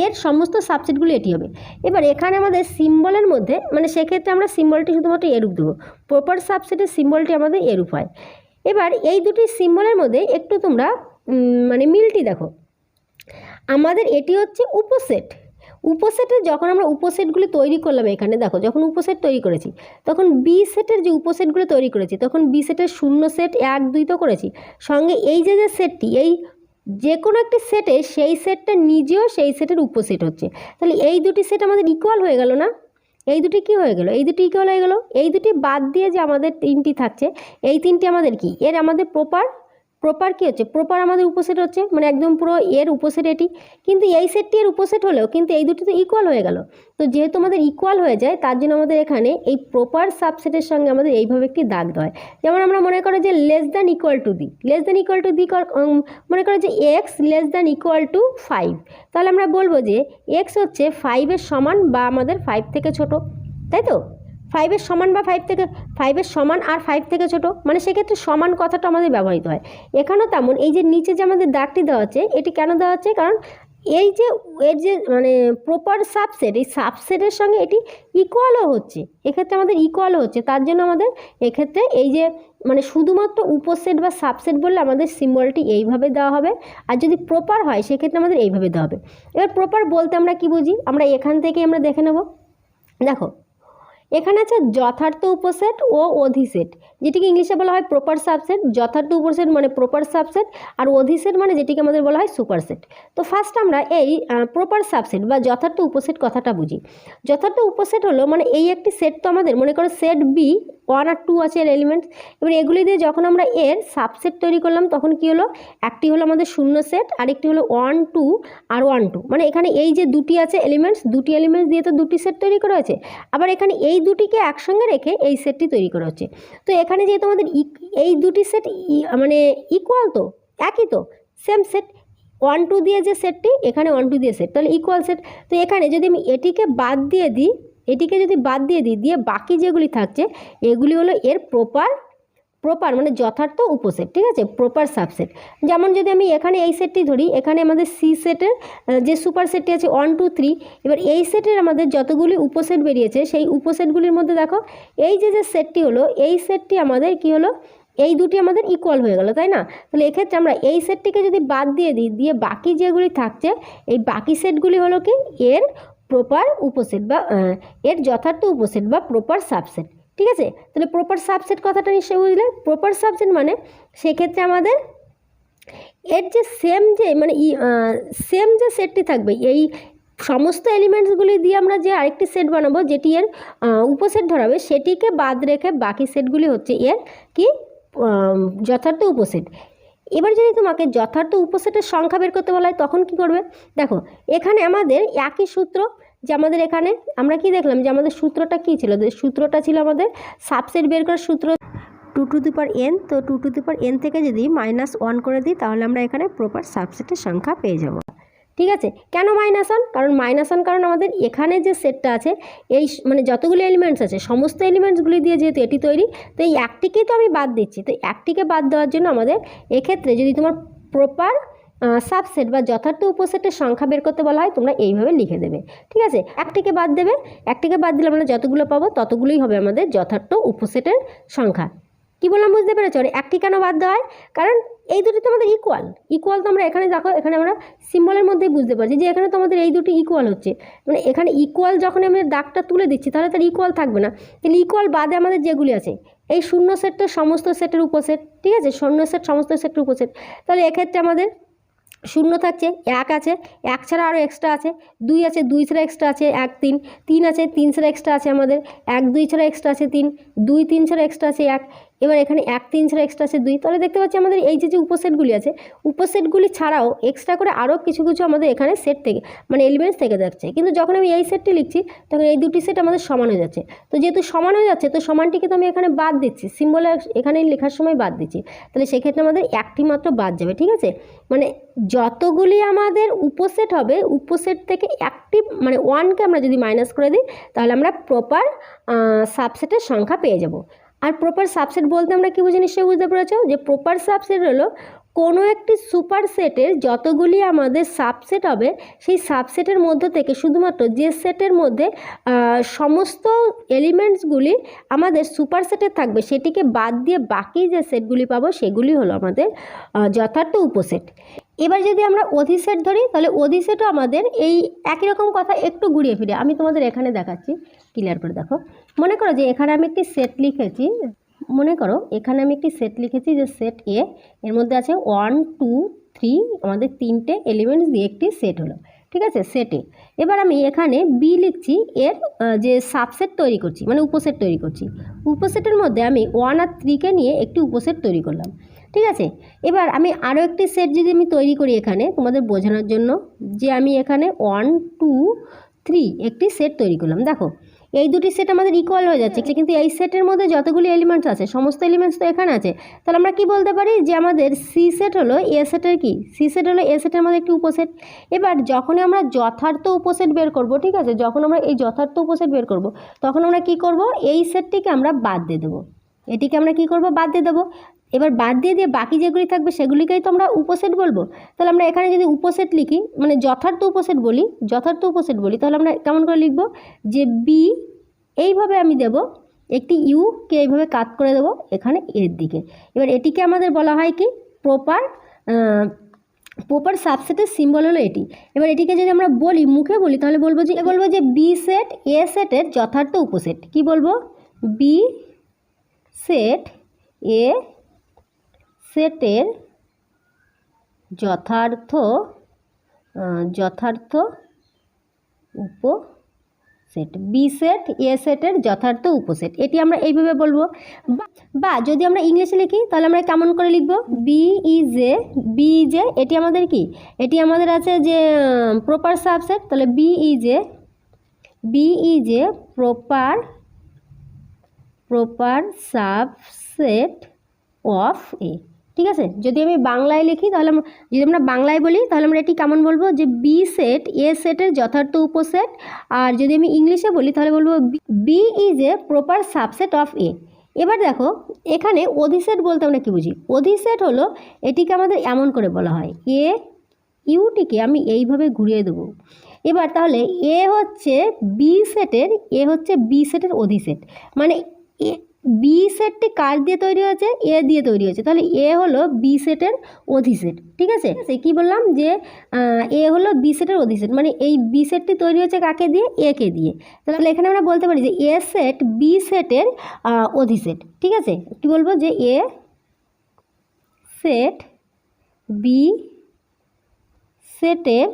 [SPEAKER 1] এর সমস্ত সাবসেটগুলো এটি হবে। এবার এখানে আমাদের সিম্বলের মধ্যে, মানে সেক্ষেত্রে আমরা সিম্বলটি শুধুমাত্র এরূপ দেবো, প্রপার সাবসেটের সিম্বলটি আমাদের এরূপ হয়। এবার এই দুটি সিম্বলের মধ্যে একটু তোমরা মানে মিলটি দেখো। আমাদের এটি হচ্ছে উপসেট। উপসেটে যখন আমরা উপসেটগুলি তৈরি করলাম, এখানে দেখো যখন উপসেট তৈরি করেছি তখন বি সেটের যে উপসেটগুলো তৈরি করেছি তখন বি সেটের 0 সেট 1 2 তো করেছি, সঙ্গে এই যে সেটটি, এই যে কোনো একটি সেটে সেই সেটটা নিজেও সেই সেটের উপসেট হচ্ছে। তাহলে এই দুটি সেট আমাদের ইকুয়াল হয়ে গেল না? এই দুটি কি হয়ে গেল? এই দুটি ইকুয়াল হয়ে গেল। এই দুটি বাদ দিয়ে যে আমাদের 3টি থাকছে, এই 3টি আমাদের কি? এর আমাদের প্রপার কী হচ্ছে? প্রপার আমাদের উপসেট হচ্ছে, মানে একদম পুরো এর উপসেট এটি। কিন্তু এই সেটটি এর উপসেট হলেও কিন্তু এই দুটি তো ইকুয়াল হয়ে গেল। তো যেহেতু আমাদের ইকুয়াল হয়ে যায় তার জন্য আমাদের এখানে এই প্রপার সাবসেটের সঙ্গে আমাদের এইভাবে একটি দাগ দেওয়া হয়। যেমন আমরা মনে করো যে less than equal to the, মনে করো যে x less than equal to 5, তাহলে আমরা বলবো যে এক্স হচ্ছে 5-এর সমান বা আমাদের 5 থেকে ছোট, তাই তো? 5-এর সমান বা 5-এর সমান আর 5 থেকে ছোট, মানে সেক্ষেত্রে সমান কথাটা আমাদের ব্যবহৃত হয়। এখানেও তেমন, এই যে নিচে যে আমাদের দাগটি দেওয়া হচ্ছে এটি কেন দেওয়া হচ্ছে? কারণ এই যে এর যে মানে প্রপার সাবসেট, এই সাবসেটের সঙ্গে এটি ইকুয়ালও হচ্ছে, এক্ষেত্রে আমাদের ইকুয়ালও হচ্ছে, তার জন্য আমাদের এক্ষেত্রে এই যে মানে শুধুমাত্র উপসেট বা সাবসেট বললে আমাদের সিম্বলটি এইভাবে দেওয়া হবে, আর যদি প্রপার হয় সেক্ষেত্রে আমাদের এইভাবে দেওয়া হবে। এবার প্রপার বলতে আমরা কি বুঝি, আমরা এখান থেকে আমরা দেখে নেব। দেখো এখানে আছে যথার্থ উপসেট ও অধিসেট, যেটিকে ইংলিশে বলা হয় প্রপার সাবসেট। যথার্থ উপসেট মানে প্রপার সাবসেট, আর অধিসেট মানে যেটিকে আমাদের বলা হয় সুপারসেট। তো ফার্স্ট আমরা এই প্রপার সাবসেট বা যথার্থ উপসেট কথাটা বুঝি। যথার্থ উপসেট হলো মানে এই একটি সেট, তো আমাদের মনে করো সেট বি 1 আর 2 আছে এর এলিমেন্টস। এবার এগুলি দিয়ে যখন আমরা এর সাবসেট তৈরি করলাম তখন কি হলো? একটি হলো আমাদের 0 সেট, আরেকটি হলো 1 2 আর 1 2, মানে এখানে এই যে দুটি আছে এলিমেন্টস, দুটি এলিমেন্টস দিয়ে তো দুটি সেট তৈরি করা হয়েছে। আবার এখানে এই দুটিকে একসঙ্গে রেখে এই সেটটি তৈরি করা হচ্ছে। তো এখানে যেহেতু আমাদের এই দুটি সেট মানে ইকুয়াল, তো একই, তো সেম সেট, 1 2 দিয়ে যে সেটটি, এখানে 1 2 দিয়ে সেট, তাহলে ইকুয়াল সেট। তো এখানে যদি আমি এটিকে বাদ দিয়ে দিই, দিয়ে বাকি যেগুলি থাকছে এগুলি হলো এর প্রপার মানে যথার্থ উপসেট। ঠিক আছে, প্রপার সাবসেট। যেমন যদি আমি এখানে এই সেটটি ধরি, এখানে আমাদের সি সেটের যে সুপার সেটটি আছে 1 2 3, এবার এই সেটের আমাদের যতগুলি উপসেট বেরিয়েছে সেই উপসেটগুলির মধ্যে দেখো এই যে সেটটি হলো, এই সেটটি আমাদের কি হলো? এই দুটি আমাদের ইকুয়াল হয়ে গেল, তাই না? তাহলে এক্ষেত্রে আমরা এই সেটটিকে যদি বাদ দিয়ে দিই, দিয়ে বাকি যেগুলি থাকছে এই বাকি সেটগুলি হলো কি এর প্রপার উপসেট বা এর যথার্থ উপসেট বা প্রপার সাবসেট। ঠিক আছে, তাহলে প্রপার সাবসেট কথাটা নিশ্চয়ই বুঝলে। প্রপার সাবসেট মানে সেক্ষেত্রে আমাদের এর যে সেম যে সেটটি থাকবে, এই সমস্ত এলিমেন্টসগুলি দিয়ে আমরা যে আরেকটি সেট বানাবো যেটি এর উপসেট ধরাবে, সেটিকে বাদ রেখে বাকি সেটগুলি হচ্ছে এর কি যথার্থ উপসেট। এবার যদি তোমাকে যথার্থ উপসেটের সংখ্যা বের করতে বলা হয় তখন কি করবে? দেখো এখানে আমাদের একই সূত্র, যে আমাদের এখানে আমরা কি দেখলাম যে আমাদের সূত্রটা কী ছিল? সূত্রটা ছিল আমাদের সাবসেট বের করার সূত্র 2 টু দি পাওয়ার n। তো 2 টু দি পাওয়ার n থেকে যদি -1 করে দিই তাহলে আমরা এখানে প্রপার সাবসেটের সংখ্যা পেয়ে যাব। ঠিক আছে, কেন -1? কারণ -1 কারণ আমাদের এখানে যে সেটটা আছে এই মানে যতগুলো এলিমেন্টস আছে সমস্ত এলিমেন্টসগুলি দিয়ে যেহেতু এটি তৈরি, তো এই একটিকেই তো আমি বাদ দিচ্ছি। তো একটিকে বাদ দেওয়ার জন্য আমাদের এক্ষেত্রে যদি তোমার প্রপার সাবসেট বা যথার্থ উপসেটের সংখ্যা বের করতে বলা হয় তোমরা এইভাবে লিখে দেবে। ঠিক আছে, একটিকে বাদ দেবে, একটিকে বাদ দিলে আমরা যতগুলো পাবো ততগুলোই হবে আমাদের যথার্থ উপসেটের সংখ্যা। কি বললাম বুঝতে পেরেছ? একটি কেন বাদ দেওয়া হয়? কারণ এই দুটি তো আমাদের ইকুয়াল তো আমরা এখানে দেখো, এখানে আমরা সিম্বলের মধ্যেই বুঝতে পারছি যে এখানে তো আমাদের এই দুটি ইকুয়াল হচ্ছে, মানে এখানে ইকুয়াল যখন আমি দাগটা তুলে দিচ্ছি তাহলে তার ইকুয়াল থাকবে না। তাহলে ইকুয়াল বাদে আমাদের যেগুলি আছে এই 0 সেট তো সমস্ত সেটের উপসেট। ঠিক আছে, 0 সেট সমস্ত সেটের উপসেট, তাহলে এক্ষেত্রে আমাদের 0 থাকছে, 1 আছে, 1 ছাড়া আরও এক্সট্রা আছে, 2 আছে, 2 ছাড়া এক্সট্রা আছে 1 3, 3 আছে, 3 ছাড়া এক্সট্রা আছে আমাদের 1 2 ছাড়া এক্সট্রা আছে 3, 2 3 ছাড়া এক্সট্রা আছে 1। এবার এখানে 1 3 ছাড়া এক্সট্রা আছে 2, তাহলে দেখতে পাচ্ছি আমাদের এই যে উপসেটগুলি আছে, উপসেটগুলি ছাড়াও এক্সট্রা করে আরও কিছু কিছু আমাদের এখানে সেট থেকে মানে এলিমেন্টস থেকে যাচ্ছে। কিন্তু যখন আমি এই সেটটি লিখছি তখন এই দুটি সেট আমাদের সমান হয়ে যাচ্ছে। তো যেহেতু সমান হয়ে যাচ্ছে তো সমানটিকে তো আমি এখানে বাদ দিচ্ছি, সিম্বলে এখানে লেখার সময় বাদ দিচ্ছি, তাহলে সেক্ষেত্রে আমাদের একটি মাত্র বাদ যাবে। ঠিক আছে, মানে যতগুলি আমাদের উপসেট হবে উপসেট থেকে একটি মানে 1কে আমরা যদি মাইনাস করে দিই তাহলে আমরা প্রপার সাবসেটের সংখ্যা পেয়ে যাব। আর প্রপার সাবসেট বলতে আমরা কী বুঝি নিশ্চয়ই বুঝতে পেরেছো, যে প্রপার সাবসেট হলো কোনো একটি সুপার সেটের যতগুলি আমাদের সাবসেট হবে সেই সাবসেটের মধ্য থেকে শুধুমাত্র যে সেটের মধ্যে সমস্ত এলিমেন্টসগুলি আমাদের সুপার সেটে থাকবে সেটিকে বাদ দিয়ে বাকি যে সেটগুলি পাবো সেগুলি হলো আমাদের যথার্থ উপসেট। এবার যদি আমরা অধিসেট ধরি তাহলে অধিসেটও আমাদের এই একই রকম কথা একটু ঘুরিয়ে ফিরে আমি তোমাদের এখানে দেখাচ্ছি, ক্লিয়ার করে দেখো। মনে করো যে এখানে আমি একটি সেট লিখেছি, যে সেট এ, এর মধ্যে আছে 1 2 3 আমাদের 3টে এলিমেন্টস দিয়ে একটি সেট হলো। ঠিক আছে, সেটে এবার আমি এখানে বি লিখছি, এর যে সাবসেট তৈরি করছি মানে উপসেট তৈরি করছি। উপসেটের মধ্যে আমি 1 আর 3কে নিয়ে একটি উপসেট তৈরি করলাম। ঠিক আছে, এবার আমি আরও একটি সেট যদি আমি তৈরি করি এখানে তোমাদের বোঝানোর জন্য, যে আমি এখানে 1 2 3 একটি সেট তৈরি করলাম। দেখো এই দুটি সেট আমাদের ইকুয়াল হয়ে যাচ্ছে, কিন্তু এই সেটের মধ্যে যতগুলি এলিমেন্টস আছে সমস্ত এলিমেন্টস তো এখানে আছে, তাহলে আমরা কি বলতে পারি যে আমাদের সি সেট হলো এ সেটের কি, সি সেট হলো এ সেটের মধ্যে একটি উপসেট। এবার যখনই আমরা যথার্থ উপসেট বের করব, ঠিক আছে, যখন আমরা এই যথার্থ উপসেট বের করব তখন আমরা কি করব, এই সেটটিকে আমরা বাদ দিয়ে দেবো, এটিকে আমরা কি করব বাদ দিয়ে দেবো। এবার বাদ দিয়ে বাকি যেগুলি থাকবে সেগুলিকেই তো আমরা উপসেট বলবো। তাহলে আমরা এখানে যদি উপসেট লিখি মানে যথার্থ উপসেট বলি তাহলে আমরা কেমন করে লিখব, যে বি এইভাবে আমি দেব একটি ইউকে এইভাবে কাট করে দেবো এখানে এর দিকে। এবার এটিকে আমাদের বলা হয় কি প্রপার সাবসেটের সিম্বল হলো এটি। এবার এটিকে যদি আমরা বলি মুখে বলি তাহলে বলবো যে বি সেট এ সেটের যথার্থ উপসেট। কি বলবো, বি সেট এ সেটের যথার্থ উপসেট, বি সেট এ সেটের যথার্থ উপসেট, এটি আমরা এইভাবে বলবো। বা যদি আমরা ইংলিশে লিখি তাহলে আমরা কেমন করে লিখব, বি ইজ এ এটি আমাদের কি, এটি আমাদের আছে যে প্রপার সাবসেট, তাহলে B is a proper subset of A. ঠিক আছে, যদি আমি বাংলায় লিখি তাহলে যদি আমরা বাংলায় বলি তাহলে আমরা এটি কেমন বলবো, যে বি সেট এ সেটের যথার্থ উপসেট। আর যদি আমি ইংলিশে বলি তাহলে বলবো B is a proper subset of A. এবার দেখো এখানে অধিসেট বলতে আমরা কী বুঝি, অধিসেট হলো এটিকে আমাদের এমন করে বলা হয়, এ ইউটিকে আমি এইভাবে ঘুরিয়ে দেবো। এবার তাহলে এ হচ্ছে বি সেটের অধিসেট, মানে বি সেটটি কার দিয়ে তৈরি হয়েছে, এ দিয়ে তৈরি হয়েছে, তাহলে এ হলো বি সেটের অধিসেট। ঠিক আছে, কি বললাম যে এ হলো বি সেটের অধিসেট, মানে এই বি সেটটি তৈরি হয়েছে কাকে দিয়ে, এ কে দিয়ে। তাহলে এখানে আমরা বলতে পারি যে এ সেট বি সেটের অধিসেট। ঠিক আছে, কি বলবো, যে এ সেট বি সেটের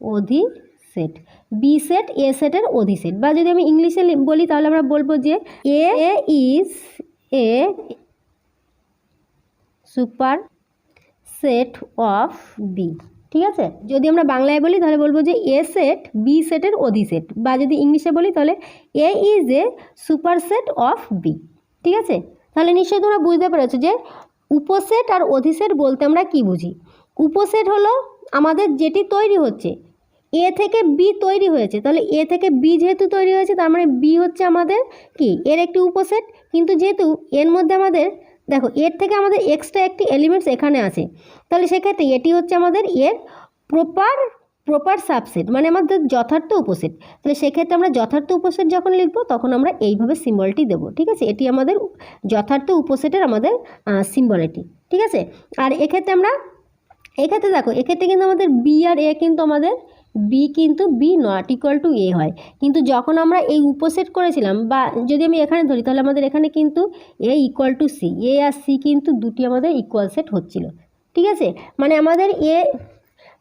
[SPEAKER 1] অধিসেট, বি সেট এ সেটের অধিসেট। বা যদি আমি ইংলিশে বলি তাহলে আমরা বলবো যে A is a superset of B. ঠিক আছে, যদি আমরা বাংলায় বলি তাহলে বলবো যে এ সেট বি সেটের অধিসেট। বা যদি ইংলিশে বলি তাহলে A is a superset of B. ঠিক আছে, তাহলে নিশ্চয়ই তোমরা বুঝতে পেরেছো যে উপসেট আর অধিসেট বলতে আমরা কি বুঝি। উপসেট হলো আমাদের যেটি তৈরি হচ্ছে, এ থেকে বি তৈরি হয়েছে, তাহলে এ থেকে বি যেহেতু তৈরি হয়েছে তার মানে বি হচ্ছে আমাদের কি, এর একটি উপসেট। কিন্তু যেহেতু এর মধ্যে আমাদের দেখো এর থেকে আমাদের এক্সট্রা একটি এলিমেন্টস এখানে আছে, তাহলে সেক্ষেত্রে এটি হচ্ছে আমাদের এর প্রপার সাবসেট, মানে আমাদের যথার্থ উপসেট। তাহলে সেক্ষেত্রে আমরা যথার্থ উপসেট যখন লিখবো তখন আমরা এইভাবে সিম্বলটি দেবো। ঠিক আছে, এটি আমাদের যথার্থ উপসেটের আমাদের সিম্বল এটি। ঠিক আছে, আর এক্ষেত্রে দেখো এক্ষেত্রে কিন্তু আমাদের বি আর এ কিন্তু আমাদের বি নট ইকুয়াল টু এ হয়, কিন্তু যখন আমরা এই উপসেট করেছিলাম বা যদি আমি এখানে ধরি তাহলে আমাদের এখানে কিন্তু A equal to C, A আর সি কিন্তু দুটি আমাদের ইকুয়াল সেট হচ্ছিল। ঠিক আছে, মানে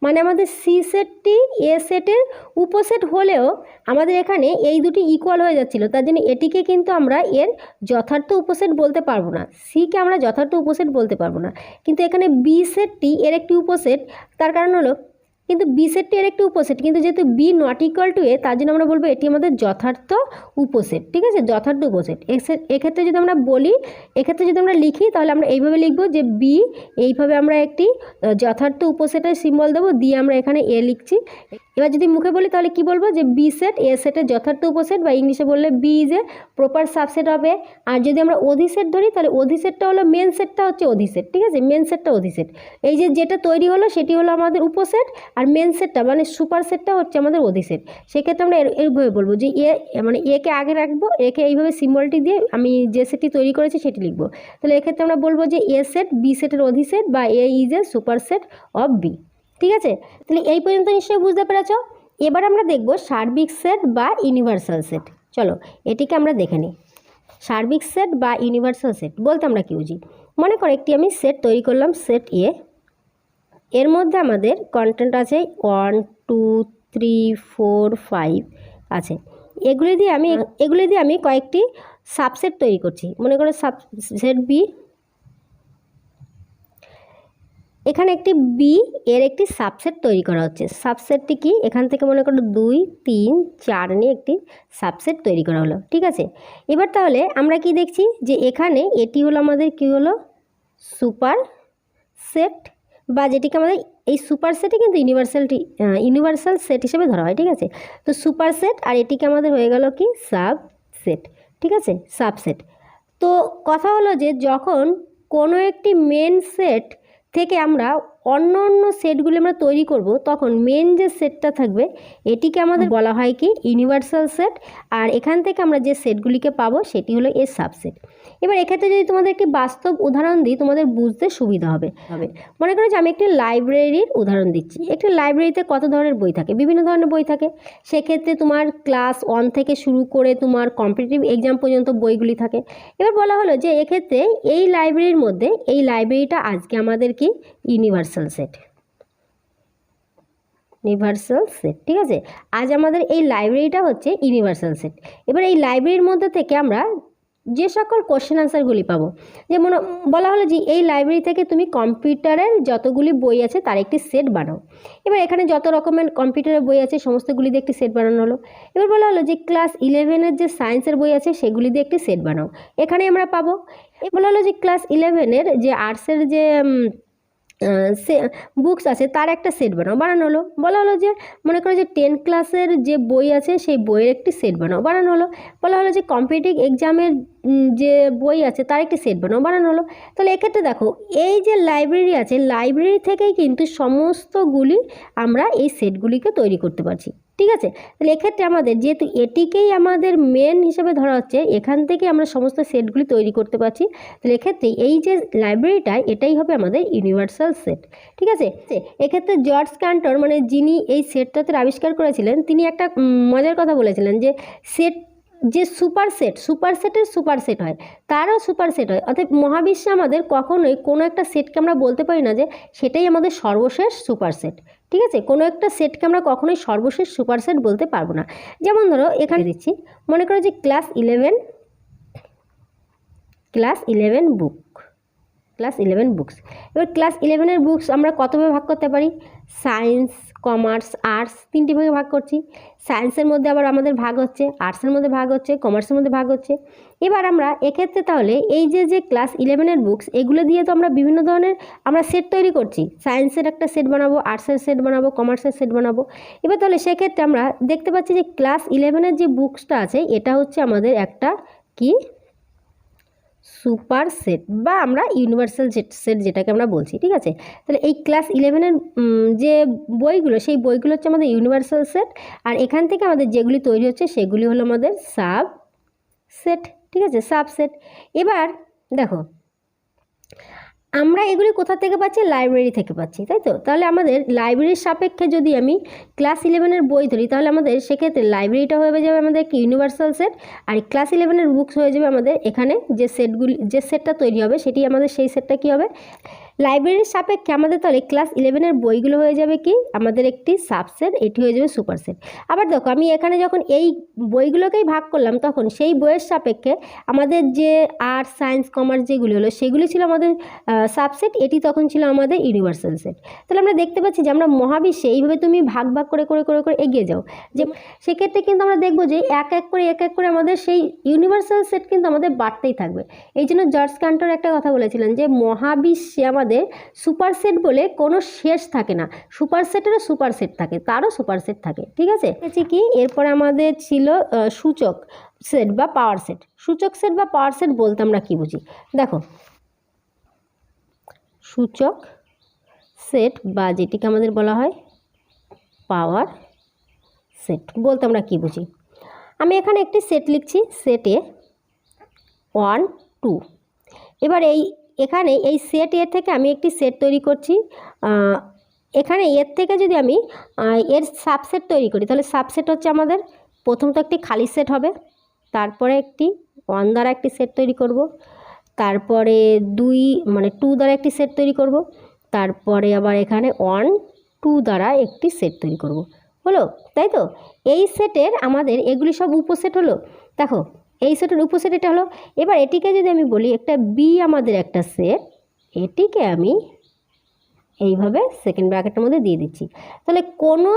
[SPEAKER 1] মানে আমাদের সি সেটটি এ সেটের উপসেট হলেও আমাদের এখানে এই দুটি ইকুয়াল হয়ে যাচ্ছিলো, তার জন্য এটিকে কিন্তু আমরা এর যথার্থ উপসেট বলতে পারবো না, সিকে আমরা যথার্থ উপসেট বলতে পারবো না। কিন্তু এখানে বি সেটটি এর একটি উপসেট, তার কারণ হলো কিন্তু বি সেটটি এর একটি উপসেট, কিন্তু যেহেতু বি নট ইকুয়াল টু এ, তার জন্য আমরা বলবো এটি আমাদের যথার্থ উপসেট। ঠিক আছে, যথার্থ উপসেট। এক্ষেত্রে যদি আমরা বলি, এক্ষেত্রে যদি আমরা লিখি তাহলে আমরা এইভাবে লিখবো যে বি, এইভাবে আমরা একটি যথার্থ উপসেটের সিম্বল দেবো, দিয়ে আমরা এখানে এ লিখছি। এবার যদি মুখে বলি তাহলে কি বলবো যে বি সেট এ সেটের যথার্থ উপসেট, বা ইংলিশে বললে B is a proper subset of A. আর যদি আমরা অধিসেট ধরি তাহলে অধিসেটটা হলো মেন সেটটা হচ্ছে অধিসেট। ঠিক আছে, মেন সেটটা অধিসেট। এই যে যেটা তৈরি হলো সেটি হলো আমাদের উপসেট, আর মেন সেটটা মানে সুপার সেটটা হচ্ছে আমাদের অধিসেট। সেক্ষেত্রে আমরা এইভাবে বলবো যে এ মানে একে আগে রাখবো, একে এইভাবে সিম্বলটি দিয়ে আমি যে সেটটি তৈরি করেছি সেটি লিখবো। তাহলে এক্ষেত্রে আমরা বলবো যে এ সেট বি সেটের অধিসেট, বা A is a superset of B. ঠিক আছে, তাহলে এই পর্যন্ত নিশ্চয়ই বুঝতে পেরেছ। এবার আমরা দেখব সার্বিক সেট বা ইউনিভার্সাল সেট। চলো এটিকে আমরা দেখে নিই। সার্বিক সেট বা ইউনিভার্সাল সেট বলতে আমরা কি বুঝি? মনে করো একটি আমি সেট তৈরি করলাম, সেট এ। এর মধ্যে আমাদের কন্টেন্ট আছে 1 2 3 4 5 আছে। এগুলি দিয়ে আমি কয়েকটি সাবসেট তৈরি করছি। মনে করো সেট বি, এখানে একটি বি এর একটি সাবসেট তৈরি করা হচ্ছে। সাবসেটটি কি? এখান থেকে মনে করো 2 3 4 নিয়ে একটি সাবসেট তৈরি করা হলো। ঠিক আছে, এবার তাহলে আমরা কি দেখছি যে এখানে এটি হলো আমাদের কি হলো সুপার সেট, বা যেটিকে আমাদের এই সুপার সেটে কিন্তু ইউনিভার্সাল সেট হিসেবে ধরা হয়। ঠিক আছে, তো সুপার সেট, আর এটিকে আমাদের হয়ে গেল কি সাবসেট। ঠিক আছে, সাবসেট। তো কথা হলো যে যখন কোনো একটি মেন সেট থেকে আমরা অন্য অন্য সেটগুলি আমরা তৈরি করব, তখন মেন যে সেটটা থাকবে এটিকে আমাদের বলা হয় কি ইউনিভার্সাল সেট, আর এখান থেকে আমরা যে সেটগুলিকে পাবো সেটি হলো এর সাবসেট। এবার এক্ষেত্রে যদি তোমাদের একটি বাস্তব উদাহরণ দিই তোমাদের বুঝতে সুবিধা হবে। মনে করো যে আমি একটি লাইব্রেরির উদাহরণ দিচ্ছি। একটি লাইব্রেরিতে কত ধরনের বই থাকে? বিভিন্ন ধরনের বই থাকে। সেক্ষেত্রে তোমার ক্লাস 1 থেকে শুরু করে তোমার কম্পিটিটিভ এক্সাম পর্যন্ত বইগুলি থাকে। এবার বলা হলো যে এক্ষেত্রে এই লাইব্রেরির মধ্যে এই লাইব্রেরিটা আজকে আমাদের কি ইউনিভার্সাল সেট। ঠিক আছে, আজ আমাদের এই লাইব্রেরিটা হচ্ছে ইউনিভার্সাল সেট। এবার এই লাইব্রেরির মধ্যে থেকে আমরা যে সকল কোশ্চেন আনসারগুলি পাবো, যেমন বলা হলো যে এই লাইব্রেরি থেকে তুমি কম্পিউটারের যতগুলি বই আছে তার একটি সেট বানাও। এবার এখানে যত রকমের কম্পিউটারের বই আছে সমস্তগুলি দিয়ে একটি সেট বানানো হলো। এবার বলা হলো যে ক্লাস 11-এর যে সায়েন্সের বই আছে সেগুলি দিয়ে একটি সেট বানাও, এখানে আমরা পাবো। বলা হলো যে ক্লাস 11-এর যে আর্টসের যে বুকস আছে তার একটা সেট বানানো হলো। বলা হলো যে মনে করো যে 10 ক্লাসের যে বই আছে সেই বইয়ের একটি সেট বানানো হলো। বলা হলো যে কম্পিটিটিভ এক্সামের যে বই আছে তার একটি সেট বানানো হলো। তাহলে এক্ষেত্রে দেখো এই যে লাইব্রেরি আছে, লাইব্রেরি থেকেই কিন্তু সমস্তগুলি আমরা এই সেটগুলিকে তৈরি করতে পারছি। ঠিক আছে, তাহলে এক্ষেত্রে আমাদের যেহেতু এটিকেই আমাদের মেন হিসেবে ধরা হচ্ছে, এখান থেকে আমরা সমস্ত সেটগুলি তৈরি করতে পারছি। তাহলে এক্ষেত্রে এই যে লাইব্রেরিটা এটাই হবে আমাদের ইউনিভার্সাল সেট। ঠিক আছে, এক্ষেত্রে জর্জ ক্যান্টর মানে যিনি এই সেটটাতে আবিষ্কার করেছিলেন তিনি একটা মজার কথা বলেছিলেন যে সেট যে সুপার সেটের সুপার সেট হয়, তারও সুপার সেট হয়। অর্থাৎ মহাবিশ্বে আমাদের কখনোই কোনো একটা সেটকে আমরা বলতে পারি না যে সেটাই আমাদের সর্বশেষ সুপার সেট। ঠিক আছে, কোনো একটা সেটকে আমরা কখনোই সর্বশেষ সুপার সেট বলতে পারবো না। যেমন ধরো এখানে দিচ্ছি, মনে করো যে ক্লাস 11 বুকস। এবার ক্লাস 11-এর বুকস আমরা কতভাবে ভাগ করতে পারি? সায়েন্স, কমার্স, আর্টস, 3টি ভাগে ভাগ করছি। সায়েন্সের মধ্যে আবার আমাদের ভাগ হচ্ছে, আর্টসের মধ্যে ভাগ হচ্ছে, কমার্সের মধ্যে ভাগ হচ্ছে। এবার আমরা এক্ষেত্রে তাহলে এই যে ক্লাস 11-এর বুকস এগুলো দিয়ে তো আমরা বিভিন্ন ধরনের আমরা সেট তৈরি করছি। সায়েন্সের একটা সেট বানাবো, আর্টসের সেট বানাবো, কমার্সের সেট বানাবো। এবার তাহলে সেক্ষেত্রে আমরা দেখতে পাচ্ছি যে ক্লাস 11-এর যে বুকসটা আছে এটা হচ্ছে আমাদের একটা কি সুপার সেট, বা আমরা ইউনিভার্সাল সেট যেটাকে আমরা বলছি। ঠিক আছে, তাহলে এই ক্লাস 11-এর যে বইগুলো সেই বইগুলো হচ্ছে আমাদের ইউনিভার্সাল সেট, আর এখান থেকে আমাদের যেগুলি তৈরি হচ্ছে সেগুলি হলো আমাদের সাব সেট। ঠিক আছে, সাবসেট। এবার দেখো আমরা এগুলি কোথা থেকে পাচ্ছি? লাইব্রেরি থেকে পাচ্ছি, তাই তো? তাহলে আমাদের লাইব্রেরির সাপেক্ষে যদি আমি ক্লাস 11-এর বই ধরি তাহলে আমাদের সেক্ষেত্রে লাইব্রেরিটা হয়ে যাবে আমাদের কি ইউনিভার্সাল সেট, আর ক্লাস 11-এর বুকস হয়ে যাবে আমাদের এখানে যে সেটটা তৈরি হবে সেটি আমাদের সেই সেটটা কী হবে লাইব্রেরির সাপেক্ষে আমাদের তাহলে ক্লাস 11-এর বইগুলো হয়ে যাবে কি আমাদের একটি সাবসেট, এটি হয়ে যাবে সুপারসেট। আবার দেখো আমি এখানে যখন এই বইগুলোকেই ভাগ করলাম তখন সেই বইয়ের সাপেক্ষে আমাদের যে আর্টস সায়েন্স কমার্স যেগুলি হলো সেগুলি ছিল আমাদের সাবসেট, এটি তখন ছিল আমাদের ইউনিভার্সাল সেট। তাহলে আমরা দেখতে পাচ্ছি যে আমরা মহাবিশ্বে এইভাবে তুমি ভাগ ভাগ করে করে করে করে এগিয়ে যাও, যে সেক্ষেত্রে কিন্তু আমরা দেখবো যে এক এক করে আমাদের সেই ইউনিভার্সাল সেট কিন্তু আমাদের বাড়তেই থাকবে। এই জন্য জর্জ ক্যান্টর একটা কথা বলেছিলেন যে মহাবিশ্বে আমাদের সুপারসেট বলে কোনো শেষ থাকে না, সুপারসেটেরও সুপারসেট থাকে, তারও সুপারসেট থাকে। ঠিক আছে, কি এরপরে আমাদের ছিল সূচক সেট বা পাওয়ার সেট। সূচক সেট বা পাওয়ার সেট বলতে আমরা কি বুঝি? দেখো সূচক সেট বা যেটিকে আমাদের বলা হয় পাওয়ার সেট বলতে আমরা কি বুঝি? আমি এখানে একটি সেট লিখছি, সেটে 1 2। এবার এখানে এই সেট এর থেকে আমি একটি সেট তৈরি করছি। এখানে এর থেকে যদি আমি এর সাবসেট তৈরি করি তাহলে সাবসেট হচ্ছে আমাদের প্রথমত একটি খালি সেট হবে, তারপরে একটি 1 দ্বারা একটি সেট তৈরি করব, তারপরে 2 দ্বারা একটি সেট তৈরি করব, তারপরে আবার এখানে 1 2 দ্বারা একটি সেট তৈরি করব। হলো, তাই তো? এই সেটের আমাদের এগুলি সব উপসেট হলো। দেখো এই সেটের উপসেট এটা হলো। এবার এটিকে যদি আমি বলি একটা বি আমাদের একটা সেট, এটিকে আমি এইভাবে সেকেন্ড ব্র্যাকেটের মধ্যে দিয়ে দিচ্ছি। তাহলে কোনো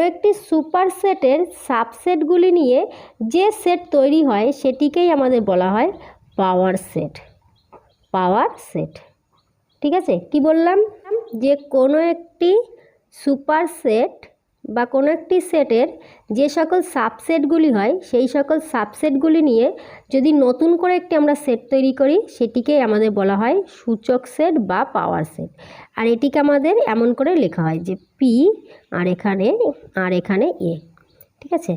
[SPEAKER 1] একটি সুপার সেটের সাবসেটগুলি নিয়ে যে সেট তৈরি হয় সেটিকেই আমাদের বলা হয় পাওয়ার সেট। ঠিক আছে, কি বললাম? যে কোনো একটি সুপার সেট বা কোনো একটি সেটের যে সকল সাবসেটগুলি হয় সেই সকল সাবসেটগুলি নিয়ে যদি নতুন করে একটি আমরা সেট তৈরি করি সেটিকেই আমাদের বলা হয় সূচক সেট বা পাওয়ার সেট। আর এটিকে আমাদের এমন করে লেখা হয় যে পি আর এখানে এ। ঠিক আছে,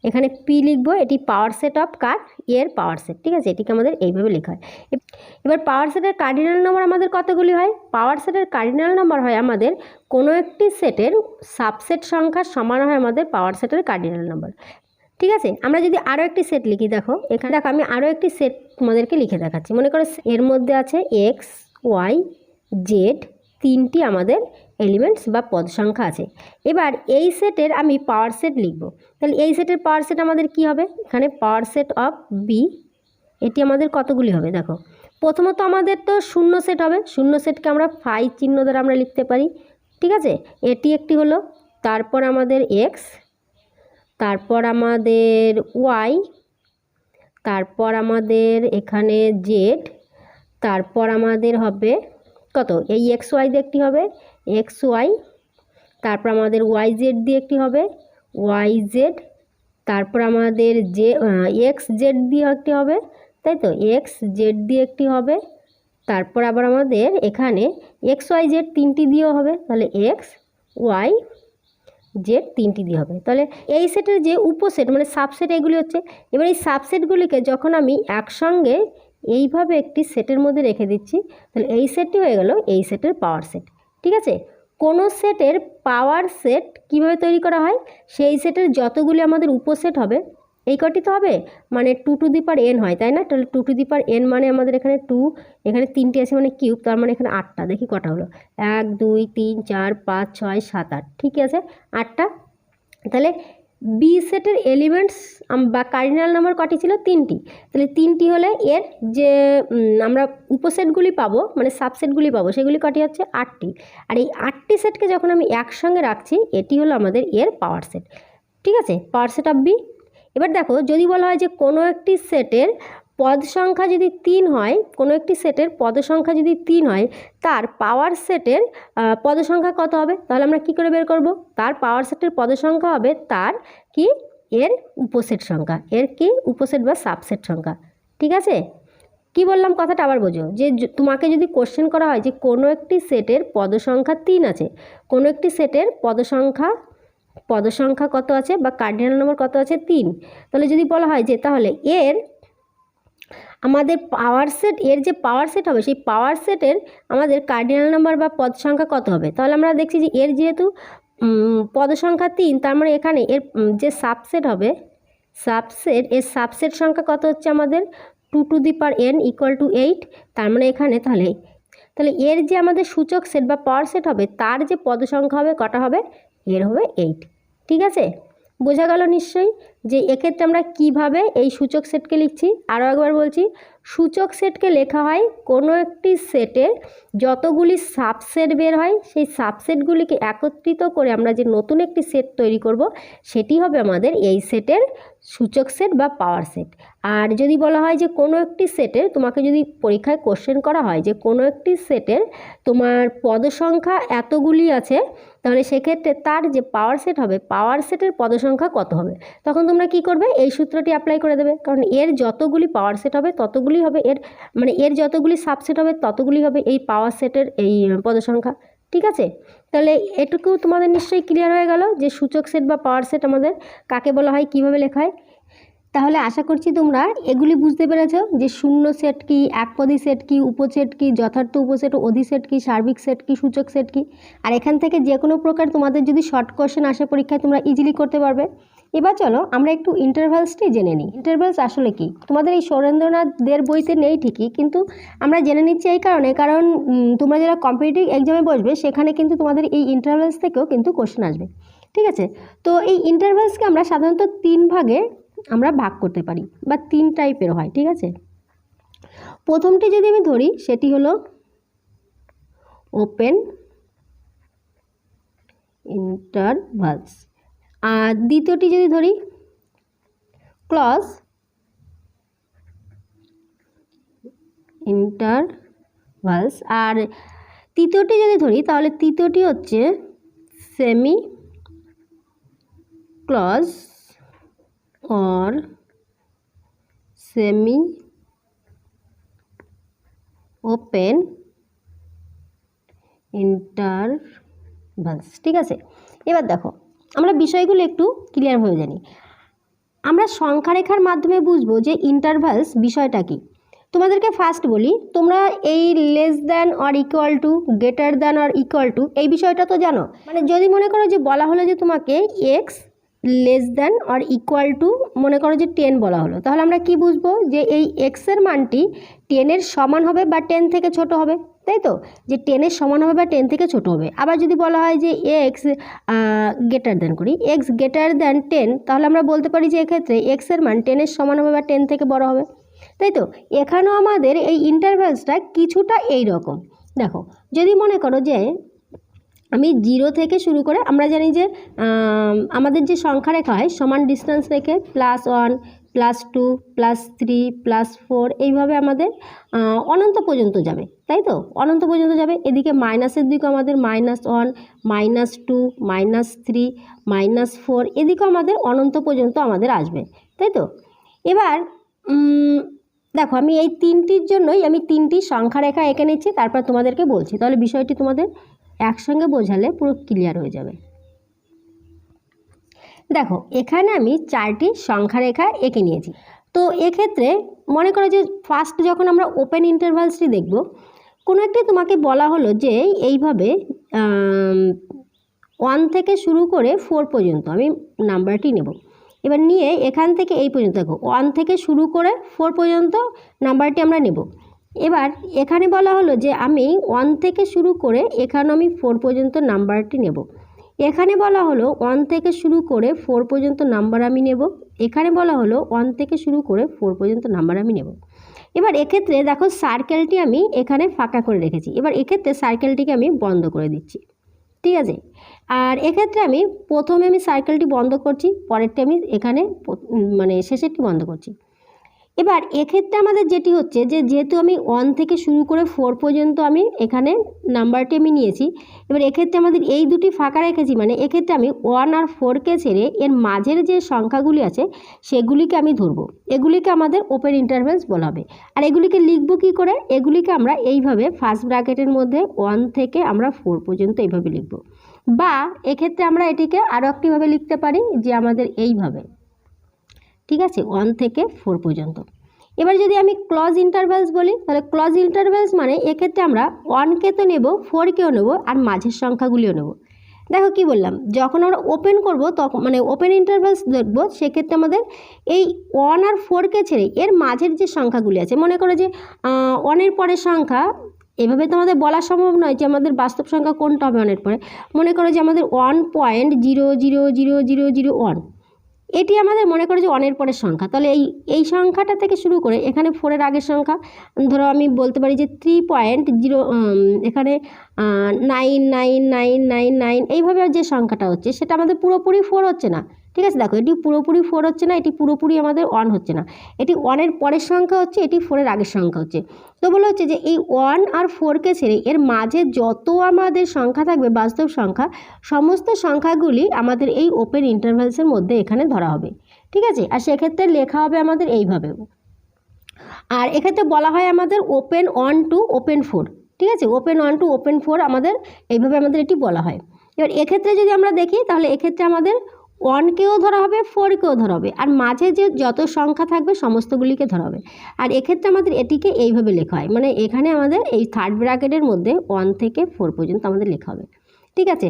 [SPEAKER 1] এখানে পি লিখবো, এটি পাওয়ার সেট অফ কার? এর পাওয়ার সেট। ঠিক আছে, এটিকে আমাদের এইভাবে লেখা হয়। এবার পাওয়ার সেটের কার্ডিনাল নাম্বার আমাদের কতগুলি হয়? পাওয়ার সেটের কার্ডিনাল নাম্বার হয় আমাদের কোনো একটি সেটের সাবসেট সংখ্যার সমান হয় আমাদের পাওয়ার সেটের কার্ডিনাল নাম্বার। ঠিক আছে, আমরা যদি আরও একটি সেট লিখি, দেখো এখানে দেখো আমি আরও একটি সেট তোমাদেরকে লিখে দেখাচ্ছি। মনে করো এর মধ্যে আছে এক্স ওয়াই জেড, 3টি আমাদের এলিমেন্টস বা পদ সংখ্যা আছে। এবার এই সেটের আমি পাওয়ার সেট লিখব। তাহলে এই সেটের পাওয়ার সেট আমাদের কি হবে? এখানে পাওয়ার সেট অফ বি, এটি আমাদের কতগুলি হবে? দেখো প্রথমত আমাদের তো শূন্য সেট হবে, শূন্য সেটকে আমরা ফাই চিহ্ন দ্বারা আমরা লিখতে পারি। ঠিক আছে, এটি একটি হলো, তারপর আমাদের এক্স, তারপর আমাদের ওয়াই, তারপর আমাদের এখানে জেড, তারপর আমাদের হবে কত? এই এক্স ওয়াই দিয়ে একটি হবে এক্স ওয়াই, তারপর আমাদের ওয়াই জেড দিয়ে একটি হবে ওয়াই জেড, তারপর আমাদের এক্স জেড দিয়ে একটি হবে, তাই তো? এক্স জেড দিয়ে একটি হবে, তারপর আবার আমাদের এখানে এক্স ওয়াই জেড 3টি দিয়েও হবে, তাহলে এক্স ওয়াই জেড 3টি দিয়ে হবে। তাহলে এই সেটের যে উপসেট মানে সাবসেট এগুলি হচ্ছে। এবার এই সাবসেটগুলিকে যখন আমি একসঙ্গে এইভাবে একটি সেটের মধ্যে রেখে দিচ্ছি তাহলে এই সেটটি হয়ে গেল এই সেটের পাওয়ার সেট। ঠিক আছে, কোনো সেটের পাওয়ার সেট কীভাবে তৈরি করা হয়? সেই সেটের যতগুলি আমাদের উপসেট হবে এই কটি তো হবে, মানে 2 টু দি পাওয়ার n হয়, তাই না? তাহলে 2 টু দি পাওয়ার n মানে আমাদের এখানে 2, এখানে 3টি আছে মানে কিউব, তার মানে এখানে 8টা। দেখি কটা হলো, 1 2 3 4 5 6 7 8, ঠিক আছে 8টা। তাহলে বি সেটের এলিমেন্টস বা কার্ডিনাল নাম্বার কটি ছিল? 3টি। তাহলে 3টি হলে এর যে আমরা উপসেটগুলি পাবো মানে সাবসেটগুলি পাবো সেগুলি কটি হচ্ছে? 8টি। আর এই 8টি সেটকে যখন আমি একসঙ্গে রাখছি এটি হলো আমাদের এর পাওয়ার সেট। ঠিক আছে, পাওয়ার সেট অফ বি। এবার দেখো যদি বলা হয় যে কোনো একটি সেটের পদ সংখ্যা যদি 3 হয়, কোনো একটি সেটের পদ সংখ্যা যদি 3 হয় তার পাওয়ার সেটের পদ সংখ্যা কত হবে? তাহলে আমরা কি করে বের করব? তার পাওয়ার সেটের পদ সংখ্যা হবে তার কি? এর উপসেট সংখ্যা, এর কি? উপসেট বা সাবসেট সংখ্যা। ঠিক আছে, কি বললাম কথাটা আবার বোঝো। যে তোমাকে যদি কোশ্চেন করা হয় যে কোনো একটি সেটের পদ সংখ্যা 3 আছে, কোনো একটি সেটের পদ সংখ্যা কত আছে বা কার্ডিনাল নম্বর কত আছে? 3। তাহলে যদি বলা হয় যে তাহলে এর আমাদের পাওয়ার সেট, এর যে পাওয়ার সেট হবে সেই পাওয়ার সেটের আমাদের কার্ডিনাল নাম্বার বা পদ সংখ্যা কত হবে? তাহলে আমরা দেখছি যে এর যেহেতু পদ সংখ্যা 3, তার মানে এখানে এর যে সাবসেট হবে সাবসেট, এর সাবসেট সংখ্যা কত হচ্ছে আমাদের 2n = 8। তার মানে এখানে তাহলে এর যে আমাদের সূচক সেট বা পাওয়ার সেট হবে তার যে পদ সংখ্যা হবে কটা হবে, এর হবে 8। ঠিক আছে, বোঝা গেল নিশ্চয়ই যে এক্ষেত্রে আমরা কিভাবে এই সূচক সেটকে লিখছি। আরও একবার বলছি, সূচক সেটকে লেখা হয় কোনো একটি সেটের যতগুলি সাবসেট বের হয় সেই সাবসেটগুলিকে একত্রিত করে আমরা যে নতুন একটি সেট তৈরি করব সেটি হবে আমাদের এই সেটের সূচক সেট বা পাওয়ার সেট। আর যদি বলা হয় যে কোনো একটি সেটের, তোমাকে যদি পরীক্ষায় কোশ্চেন করা হয় যে কোনো একটি সেটের তোমার পদ সংখ্যা এতগুলি আছে, তাহলে সেক্ষেত্রে তার যে পাওয়ার সেট হবে পাওয়ার সেটের পদ সংখ্যা কত হবে, তখন তোমরা কি করবে, এই সূত্রটি অ্যাপ্লাই করে দেবে। কারণ এর যতগুলি পাওয়ার সেট হবে ততগুলি হবে এর, মানে এর যতগুলি সাবসেট হবে ততগুলি হবে এই পাওয়ার সেটের এই পদ সংখ্যা। ঠিক আছে, তাহলে এটুকু তোমাদের নিশ্চয়ই ক্লিয়ার হয়ে গেল যে সূচক সেট বা পাওয়ার সেট আমাদের কাকে বলা হয়, কীভাবে লেখা হয়। তাহলে আশা করছি তোমরা এগুলি বুঝতে পেরেছ যে শূন্য সেট কি, একপদী সেট কি, উপসেট কি, যথার্থ উপসেট, অধিসেট কি, সার্বিক সেট কি, সূচক সেট কি। আর এখান থেকে যে কোনো প্রকার তোমাদের যদি শর্ট কোশ্চেন আসে পরীক্ষায় তোমরা ইজিলি করতে পারবে। এবার চলো আমরা একটু ইন্টারভ্যালসটি জেনে নিই। ইন্টারভ্যালস আসলে কি, তোমাদের এই সুরেন্দ্রনাথ দের বইতে নেই ঠিকই, কিন্তু আমরা জেনে নিচ্ছি এই কারণে, কারণ তোমরা যারা কম্পিটিটিভ এক্সামে বসবে সেখানে কিন্তু তোমাদের এই ইন্টারভ্যালস থেকেও কিন্তু কোশ্চেন আসবে। ঠিক আছে, তো এই ইন্টারভ্যালসকে আমরা সাধারণত 3 ভাগে আমরা ভাগ করতে পারি বা 3 টাইপের হয়। ঠিক আছে, প্রথমটি যদি আমি ধরি সেটি হলো ওপেন ইন্টারভ্যালস, আর দ্বিতীয়টি যদি ধরি ক্লোজ ইন্টারভ্যালস, আর তৃতীয়টি যদি ধরি তাহলে তৃতীয়টি হচ্ছে semi close or semi open intervals। ঠিক আছে, এবার দেখো আমরা বিষয়গুলো একটু ক্লিয়ার হয়ে জানি। আমরা সংখ্যারেখার মাধ্যমে বুঝবো যে ইন্টারভ্যালস বিষয়টা কি। তোমাদেরকে ফার্স্ট বলি, তোমরা এই less than or equal to, greater than or equal to এই বিষয়টা তো জানো। মানে যদি মনে করো যে বলা হলো যে তোমাকে x less than or equal to মনে করো যে 10 বলা হলো, তাহলে আমরা কি বুঝবো যে এই এক্সের মানটি 10-এর সমান হবে বা 10 থেকে ছোট হবে, তাই তো, যে 10-এর সমান হবে বা 10 থেকে ছোট হবে। আবার যদি বলা হয় যে এক্স গ্রেটার দ্যান করি, এক্স গ্রেটার দ্যান 10, তাহলে আমরা বলতে পারি যে এক্ষেত্রে এক্সের মান 10-এর সমান হবে বা 10 থেকে বড় হবে, তাই তো। এখানেও আমাদের এই ইন্টারভ্যালসটা কিছুটা এই রকম। দেখো যদি মনে করো যে আমি 0 থেকে শুরু করে, আমরা জানি যে আমাদের যে সংখ্যা রেখা হয় সমান ডিস্টেন্স রেখে +1 +2 +3 +4 এইভাবে আমাদের অনন্ত পর্যন্ত যাবে, তাই তো, অনন্ত পর্যন্ত যাবে। এদিকে মাইনাসের দিকে আমাদের -1 -2 -3 -4 এদিকেও আমাদের অনন্ত পর্যন্ত আমাদের আসবে, তাই তো। এবার দেখো আমি এই তিনটির জন্যই আমি 3টি সংখ্যা রেখা এঁকে নিচ্ছি, তারপর তোমাদেরকে বলছি, তাহলে বিষয়টি তোমাদের একসঙ্গে বোঝালে পুরো ক্লিয়ার হয়ে যাবে। দেখো এখানে আমি 4টি সংখ্যা রেখা এঁকে নিয়েছি। তো এক্ষেত্রে মনে করো যে ফার্স্ট যখন আমরা ওপেন ইন্টারভ্যালসটি দেখব, কোনো একটি তোমাকে বলা হলো যে এইভাবে 1 থেকে শুরু করে 4 পর্যন্ত আমি নাম্বারটি নেব। এবার নিয়ে এখান থেকে এই পর্যন্ত দেখো 1 থেকে শুরু করে 4 পর্যন্ত নাম্বারটি আমরা নেব। এবার এখানে বলা হলো যে আমি 1 থেকে শুরু করে এখানে আমি 4 পর্যন্ত নাম্বারটি নেব। এখানে বলা হলো 1 থেকে শুরু করে 4 পর্যন্ত নাম্বার আমি নেব। এখানে বলা হলো 1 থেকে শুরু করে 4 পর্যন্ত নাম্বার আমি নেব। এবার এক্ষেত্রে দেখো সার্কেলটি আমি এখানে ফাঁকা করে রেখেছি। এবার এক্ষেত্রে সার্কেলটিকে আমি বন্ধ করে দিচ্ছি, ঠিক আছে। আর এক্ষেত্রে আমি প্রথমে আমি সার্কেলটি বন্ধ করছি, পরেরটি আমি এখানে মানে শেষেরটি বন্ধ করছি। এবার এক্ষেত্রে আমাদের যেটি হচ্ছে যে যেহেতু আমি 1 থেকে শুরু করে 4 পর্যন্ত আমি এখানে নাম্বারটি আমি নিয়েছি, এবার এক্ষেত্রে আমাদের এই দুটি ফাঁকা রেখেছি, মানে এক্ষেত্রে আমি 1 আর 4কে ছেড়ে এর মাঝের যে সংখ্যাগুলি আছে সেগুলিকে আমি ধরবো। এগুলিকে আমাদের ওপেন ইন্টারভ্যালস বলা হবে। আর এগুলিকে লিখবো কী করে, এগুলিকে আমরা এইভাবে ফার্স্ট ব্র্যাকেটের মধ্যে 1 থেকে আমরা 4 পর্যন্ত এইভাবে লিখব, বা এক্ষেত্রে আমরা এটিকে আরও একটিভাবে লিখতে পারি যে আমাদের এইভাবে, ঠিক আছে, 1 থেকে 4 পর্যন্ত। এবার যদি আমি ক্লজ ইন্টারভ্যালস বলি, তাহলে ক্লজ ইন্টারভ্যালস মানে এক্ষেত্রে আমরা 1কে তো নেব, 4কেও নেব, আর মাঝের সংখ্যাগুলিও নেব। দেখো কি বললাম, যখন আমরা ওপেন করব তখন মানে ওপেন ইন্টারভালস দেখব, সেক্ষেত্রে আমাদের এই 1 আর 4কে ছেড়ে এর মাঝের যে সংখ্যাগুলি আছে, মনে করো যে 1-এর পরের সংখ্যা, এভাবে তো আমাদের বলা সম্ভব নয় যে আমাদের বাস্তব সংখ্যা কোনটা হবে 1-এর পরে। মনে করো যে আমাদের 1.0000001, এটি আমাদের মনে করো যে 1-এর পরের সংখ্যা, তাহলে এই সংখ্যাটা থেকে শুরু করে এখানে 4-এর আগের সংখ্যা, ধরো আমি বলতে পারি যে 3.0, এখানে 99999, এইভাবে যে সংখ্যাটা হচ্ছে সেটা আমাদের পুরোপুরি 4 হচ্ছে না, ঠিক আছে। দেখো এটি পুরোপুরি 4 হচ্ছে না, এটি পুরোপুরি আমাদের 1 হচ্ছে না, এটি 1-এর পরের সংখ্যা হচ্ছে, এটি 4-এর আগের সংখ্যা হচ্ছে। তো বলা হচ্ছে যে এই 1 আর 4কে ছেড়ে এর মাঝে যত আমাদের সংখ্যা থাকবে বাস্তব সংখ্যা, সমস্ত সংখ্যাগুলি আমাদের এই ওপেন ইন্টারভ্যালসের মধ্যে এখানে ধরা হবে, ঠিক আছে। আর সেক্ষেত্রে লেখা হবে আমাদের এইভাবে। আর এক্ষেত্রে বলা হয় আমাদের ওপেন 1 টু ওপেন 4, ঠিক আছে, ওপেন 1 টু ওপেন 4 আমাদের এইভাবে আমাদের এটি বলা হয়। এবার এক্ষেত্রে যদি আমরা দেখি তাহলে এক্ষেত্রে আমাদের 1কেও ধরা হবে, 4কেও ধরা হবে, আর মাঝে যে যত সংখ্যা থাকবে সমস্তগুলিকে ধরা হবে। আর এক্ষেত্রে আমাদের এটিকে এইভাবে লেখা হয়, মানে এখানে আমাদের এই থার্ড ব্র্যাকেটের মধ্যে 1 থেকে 4 পর্যন্ত আমাদের লেখা হবে, ঠিক আছে।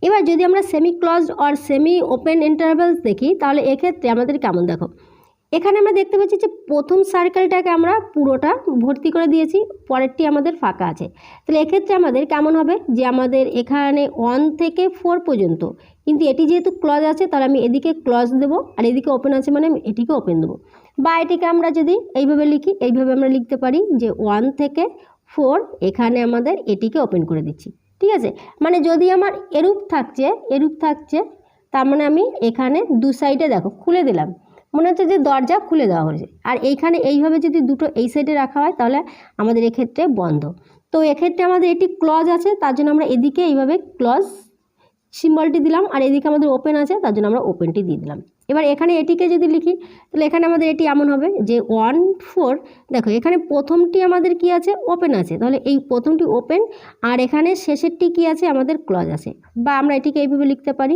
[SPEAKER 1] এবার যদি আমরা সেমি ক্লোজড আর সেমি ওপেন ইন্টারভ্যালস দেখি তাহলে এক্ষেত্রে আমাদের কেমন, দেখো এখানে আমরা দেখতে পাচ্ছি যে প্রথম সার্কেলটাকে আমরা পুরোটা ভর্তি করে দিয়েছি, পরেরটি আমাদের ফাঁকা আছে। তাহলে এক্ষেত্রে আমাদের কেমন হবে যে আমাদের এখানে 1 থেকে 4 পর্যন্ত, কিন্তু এটি যেহেতু ক্লজ আছে তাহলে আমি এদিকে ক্লজ দেবো, আর এদিকে ওপেন আছে মানে আমি এটিকে ওপেন দেবো। বা এটিকে আমরা যদি এইভাবে লিখি, এইভাবে আমরা লিখতে পারি যে 1 থেকে 4 এখানে আমাদের এটিকে ওপেন করে দিচ্ছি, ঠিক আছে। মানে যদি আমার এরূপ থাকছে তার মানে আমি এখানে দু সাইডে দেখো খুলে দিলাম, মনে হচ্ছে যে দরজা খুলে দেওয়া হয়েছে। আর এইখানে এইভাবে যদি দুটো এই সাইডে রাখা হয় তাহলে আমাদের এক্ষেত্রে বন্ধ। তো এক্ষেত্রে আমাদের এটি ক্লজ আছে, তার জন্য আমরা এদিকে এইভাবে ক্লজ সিম্বলটি দিলাম, আর এদিকে আমাদের ওপেন আছে তার জন্য আমরা ওপেনটি দিয়ে দিলাম। এবার এখানে এটিকে যদি লিখি তাহলে এখানে আমাদের এটি এমন হবে যে 1 4, দেখো এখানে প্রথমটি আমাদের কি আছে, ওপেন আছে, তাহলে এই প্রথমটি ওপেন, আর এখানে শেষেরটি কি আছে, আমাদের ক্লজ আছে। বা আমরা এটিকে এইভাবে লিখতে পারি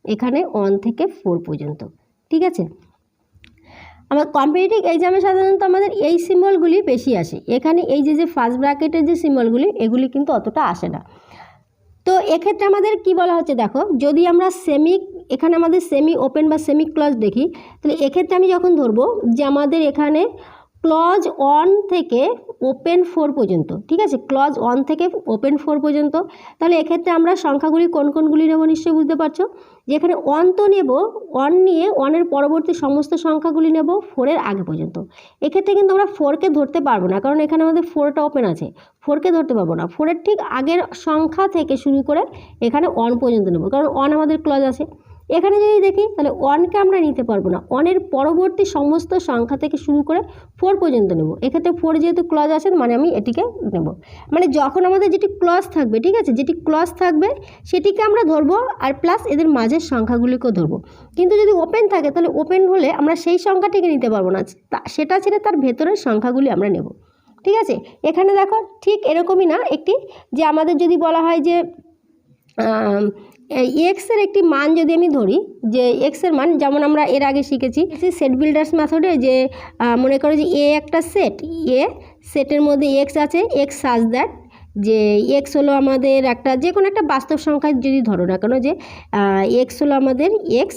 [SPEAKER 1] এখানে 1 থেকে 4 পর্যন্ত, ঠিক আছে। আমার কম্পিটিটিভ এক্সামে সাধারণত আমাদের এই সিম্বলগুলি বেশি আসে, এখানে এই যে ফার্স্ট ব্র্যাকেটের যে সিম্বলগুলি এগুলি কিন্তু অতটা আসে না। তো এক্ষেত্রে আমাদের কি বলা হচ্ছে, দেখো যদি আমরা এখানে আমাদের সেমি ওপেন বা সেমি ক্লজ দেখি, তাহলে এক্ষেত্রে আমি যখন ধরবো যে আমাদের এখানে ক্লজ 1 থেকে ওপেন 4 পর্যন্ত, ঠিক আছে, ক্লজ 1 থেকে ওপেন 4 পর্যন্ত, তাহলে এক্ষেত্রে আমরা সংখ্যাগুলি কোন কোনগুলি নেব নিশ্চয়ই বুঝতে পারছো। যেখানে 1 তো নেব, 1 নিয়ে 1-এর পরবর্তী সমস্ত সংখ্যাগুলি নেব 4-এর আগে পর্যন্ত। এক্ষেত্রে কিন্তু আমরা 4কে ধরতে পারবো না, কারণ এখানে আমাদের 4টা ওপেন আছে, 4কে ধরতে পারবো না। 4-এর ঠিক আগের সংখ্যা থেকে শুরু করে এখানে 1 পর্যন্ত নেব, কারণ 1 আমাদের ক্লজ আছে। এখানে যদি দেখি তাহলে 1কে আমরা নিতে পারবো না, 1-এর পরবর্তী সমস্ত সংখ্যা থেকে শুরু করে 4 পর্যন্ত নেব। এক্ষেত্রে 4 যেহেতু ক্লজ আছে মানে আমি এটিকে নেব। মানে যখন আমাদের যেটি ক্লজ থাকবে, ঠিক আছে, যেটি ক্লজ থাকবে সেটিকে আমরা ধরবো, আর প্লাস এদের মাঝের সংখ্যাগুলিকেও ধরবো। কিন্তু যদি ওপেন থাকে তাহলে ওপেন হলে আমরা সেই সংখ্যাটিকে নিতে পারবো না, সেটা ছেড়ে তার ভেতরের সংখ্যাগুলি আমরা নেব, ঠিক আছে। এখানে দেখো ঠিক এরকমই না একটি, যে আমাদের যদি বলা হয় যে এক্সের একটি মান যদি আমি ধরি, যে এক্সের মান যেমন আমরা এর আগে শিখেছি সেট বিল্ডার্স মেথডে, যে মনে করো যে একটা সেটের মধ্যে এক্স আছে, এক্স সাজ দ্যাট, যে এক্স হলো আমাদের একটা যে কোনো একটা বাস্তব সংখ্যা যদি ধরো না কেন, যে এক্স হলো আমাদের এক্স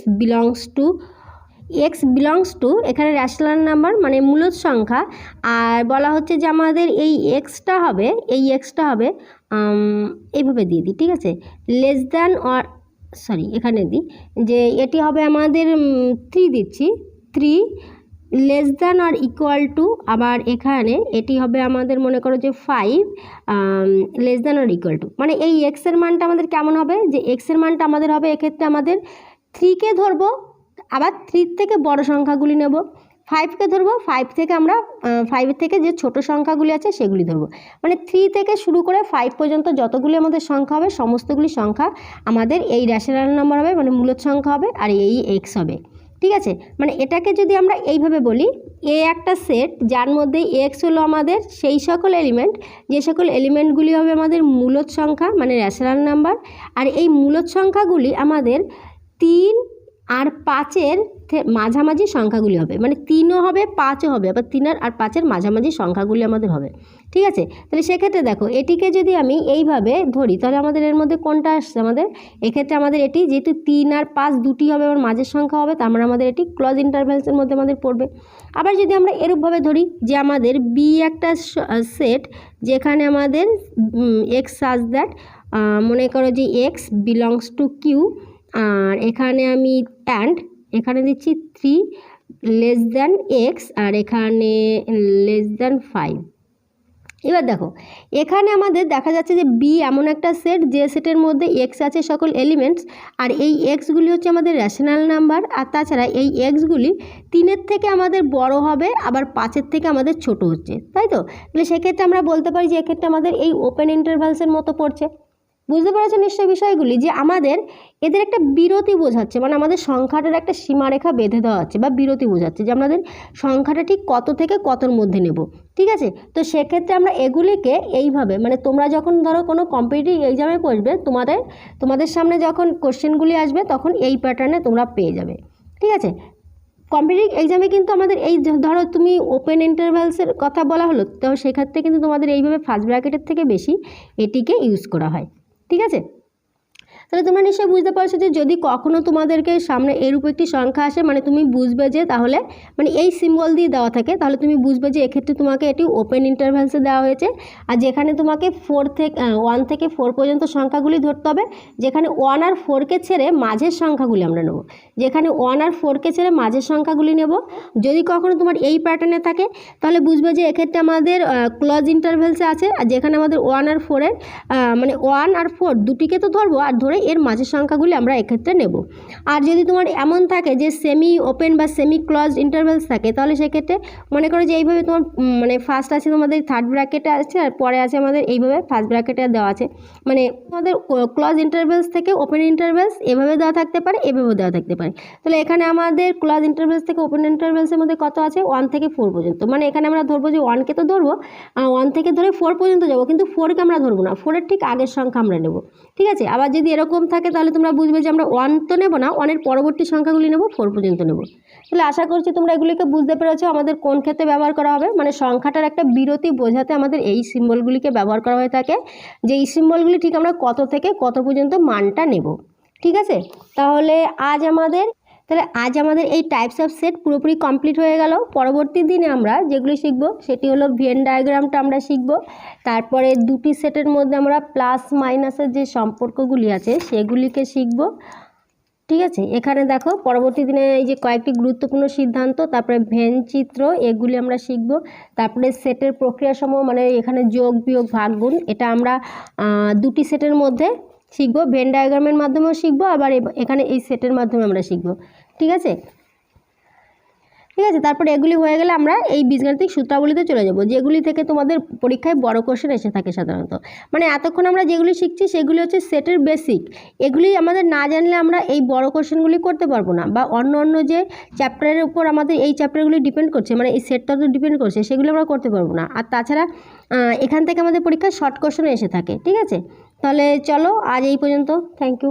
[SPEAKER 1] বিলংস টু এখানে রেশনাল নাম্বার মানে মূলদ সংখ্যা। আর বলা হচ্ছে যে আমাদের এই এক্সটা হবে এইভাবে দিয়ে দিই, ঠিক আছে, লেস দ্যান অর এখানে দিই যে এটি হবে আমাদের 3 দিচ্ছি, 3 less than or equal to, আবার এখানে এটি হবে আমাদের মনে করো যে 5 less than or equal to. মানে এই এক্সের মানটা আমাদের কেমন হবে, যে এক্সের মানটা আমাদের হবে এক্ষেত্রে আমাদের 3কে ধরবো, আবার 3 থেকে বড় সংখ্যাগুলি নেব, 5কে ধরবো, 5 থেকে আমরা 5 থেকে যে ছোট সংখ্যাগুলি আছে সেগুলি ধরবো। মানে 3 থেকে শুরু করে 5 পর্যন্ত যতগুলি আমাদের সংখ্যা হবে সমস্তগুলি সংখ্যা আমাদের এই রেশনাল নাম্বার হবে, মানে মূলদ সংখ্যা হবে, আর এই এক্স হবে, ঠিক আছে। মানে এটাকে যদি আমরা এইভাবে বলি, এ একটা সেট যার মধ্যে এক্স হলো আমাদের সেই সকল এলিমেন্ট, যে সকল এলিমেন্টগুলি হবে আমাদের মূলদ সংখ্যা মানে রেশনাল নাম্বার, আর এই মূলদ সংখ্যাগুলি আমাদের 3 আর 5-এর মাঝামাঝি সংখ্যাগুলি হবে, মানে 3ও হবে 5ও হবে, আবার 3 আর 5-এর মাঝামাঝি সংখ্যাগুলি আমাদের হবে। ঠিক আছে, তাহলে সেক্ষেত্রে দেখো এটিকে যদি আমি এইভাবে ধরি তাহলে আমাদের এর মধ্যে কোনটা আসছে, আমাদের এক্ষেত্রে আমাদের এটি যেহেতু 3 আর 5 দুটি হবে এবং মাঝের সংখ্যা হবে, তার মানে আমাদের এটি ক্লজ ইন্টারভ্যালসের মধ্যে আমাদের পড়বে। আবার যদি আমরা এরূপভাবে ধরি যে আমাদের বি একটা সেট যেখানে আমাদের এক্স সাজ দ্যাট, মনে করো যে এক্স বিলংস টু কিউ, আর এখানে আমি অ্যান্ড এখানে দিচ্ছি 3 লেস দ্যান এক্স আর এখানে লেস দ্যান 5। এবার দেখো এখানে আমাদের দেখা যাচ্ছে যে বি এমন একটা সেট যে সেটের মধ্যে এক্স আছে সকল এলিমেন্টস, আর এই এক্সগুলি হচ্ছে আমাদের রেশনাল নাম্বার, আর তাছাড়া এই এক্সগুলি 3-এর থেকে আমাদের বড় হবে, আবার 5-এর থেকে আমাদের ছোট হচ্ছে, তাই তো? তাহলে সেক্ষেত্রে আমরা বলতে পারি যে এক্ষেত্রে আমাদের এই ওপেন ইন্টারভ্যালসের মতো পড়ছে। বুঝতে পেরেছো নিশ্চয়ই বিষয়গুলি, যে আমাদের এদের একটা বিরতি বোঝাচ্ছে, মানে আমাদের সংখ্যাটার একটা সীমারেখা বেঁধে দেওয়া হচ্ছে বা বিরতি বোঝাচ্ছে যে আমাদের সংখ্যাটা ঠিক কত থেকে কতর মধ্যে নেব। ঠিক আছে, তো সেক্ষেত্রে আমরা এগুলিকে এইভাবে, মানে তোমরা যখন ধরো কোনো কম্পিটিটিভ এক্সামে বসবে, তোমাদের সামনে যখন কোশ্চেনগুলি আসবে তখন এই প্যাটার্নে তোমরা পেয়ে যাবে। ঠিক আছে, কম্পিটিটিভ এক্সামে কিন্তু আমাদের এই ধরো তুমি ওপেন ইন্টারভ্যালসের কথা বলা হলো, তো সেক্ষেত্রে কিন্তু তোমাদের এইভাবে ফার্স্ট ব্র্যাকেটের থেকে বেশি এটিকে ইউজ করা হয়। ঠিক আছে, তাহলে তোমরা নিশ্চয়ই বুঝতে পারছো যে যদি কখনো তোমাদেরকে সামনে এরূপ একটি সংখ্যা আসে, মানে তুমি বুঝবে যে তাহলে মানে এই সিম্বল দিয়ে দেওয়া থাকে, তাহলে তুমি বুঝবে যে এক্ষেত্রে তোমাকে এটি ওপেন ইন্টারভ্যালসে দেওয়া হয়েছে, আর যেখানে তোমাকে 1 থেকে 4 পর্যন্ত সংখ্যাগুলি ধরতে হবে, যেখানে 1 আর 4কে ছেড়ে মাঝের সংখ্যাগুলি আমরা নেব, যেখানে 1 আর 4কে ছেড়ে মাঝের সংখ্যাগুলি নেব। যদি কখনো তোমার এই প্যাটার্নে থাকে তাহলে বুঝবে যে এক্ষেত্রে আমাদের ক্লজ ইন্টারভ্যালসে আছে, আর যেখানে আমাদের 1 আর 4-এর মানে 1 আর 4 দুটিকে তো ধরবো, আর ধরে এর মাঝের সংখ্যাগুলি আমরা এক্ষেত্রে নেব। আর যদি তোমার এমন থাকে যে সেমি ওপেন বা সেমি ক্লজ ইন্টারভ্যালস থাকে, তাহলে সেক্ষেত্রে মনে করো যে এইভাবে তোমার মানে ফার্স্ট আছে তোমাদের থার্ড ব্র্যাকেটে আছে, আর পরে আছে আমাদের এইভাবে ফার্স্ট ব্র্যাকেটে দেওয়া আছে, মানে তোমাদের ক্লজ ইন্টারভ্যালস থেকে ওপেন ইন্টারভ্যালস এভাবে দেওয়া থাকতে পারে, এভাবেও দেওয়া থাকতে পারে। তাহলে এখানে আমাদের ক্লজ ইন্টারভ্যালস থেকে ওপেন ইন্টারভ্যালসের মধ্যে কত আছে, 1 থেকে 4 পর্যন্ত, মানে এখানে আমরা ধরবো যে 1কে তো ধরবো, 1 থেকে ধরে 4 পর্যন্ত যাবো, কিন্তু 4কে আমরা ধরবো না, 4-এর ঠিক আগের সংখ্যা আমরা নেব। ঠিক আছে, আবার যদি এরকম থাকে তাহলে তোমরা বুঝবে যে আমরা 1 তো নেব না, 1-এর পরবর্তী সংখ্যাগুলি নেব, 4 পর্যন্ত নেব। তাহলে আশা করছি তোমরা এগুলিকে বুঝতে পেরেছো আমাদের কোন ক্ষেত্রে ব্যবহার করা হবে, মানে সংখ্যাটার একটা বিরতি বোঝাতে আমাদের এই সিম্বলগুলিকে ব্যবহার করা হয়ে থাকে, যে এই সিম্বলগুলি ঠিক আমরা কত থেকে কত পর্যন্ত মানটা নেব। ঠিক আছে, তাহলে আজ আমাদের এই টাইপস অফ সেট পুরোপুরি কমপ্লিট হয়ে গেল। পরবর্তী দিনে আমরা যেগুলি শিখব সেটি হলো ভেন ডায়াগ্রামটা আমরা শিখব, তারপরে দুটি সেটের মধ্যে আমরা প্লাস মাইনাসের যে সম্পর্কগুলি আছে সেগুলিকে শিখব। ঠিক আছে, এখানে দেখো পরবর্তী দিনে এই যে কয়েকটি গুরুত্বপূর্ণ সিদ্ধান্ত, তারপরে ভেন চিত্র, এগুলি আমরা শিখব। তারপরে সেটের প্রক্রিয়াসমূহ, মানে এখানে যোগ বিয়োগ ভাগ গুণ, এটা আমরা দুটি সেটের মধ্যে শিখব, ভেন ডায়াগ্রামের মাধ্যমেও শিখব, আবার এখানে এই সেটের মাধ্যমে আমরা শিখব। ঠিক আছে, তারপরে এগুলি হয়ে গেলে আমরা এই বীজগাণিতিক সূত্রাবলীতে চলে যাব, যেগুলি থেকে তোমাদের পরীক্ষায় বড় কোশ্চেন এসে থাকে সাধারণত। মানে এতক্ষণ আমরা যেগুলি শিখছি সেগুলি হচ্ছে সেটের বেসিক, এগুলি আমাদের না জানলে আমরা এই বড় কোশ্চেনগুলি করতে পারবো না, বা অন্য যে চ্যাপ্টারের উপর আমাদের এই চ্যাপ্টারগুলি ডিপেন্ড করছে, মানে এই সেটটা তো ডিপেন্ড করছে, সেগুলো আমরা করতে পারবো না। আর তাছাড়া এখান থেকে আমাদের পরীক্ষায় শর্ট কোশ্চেন এসে থাকে। ঠিক আছে, তাহলে চলো আজ এই পর্যন্ত, থ্যাংক ইউ।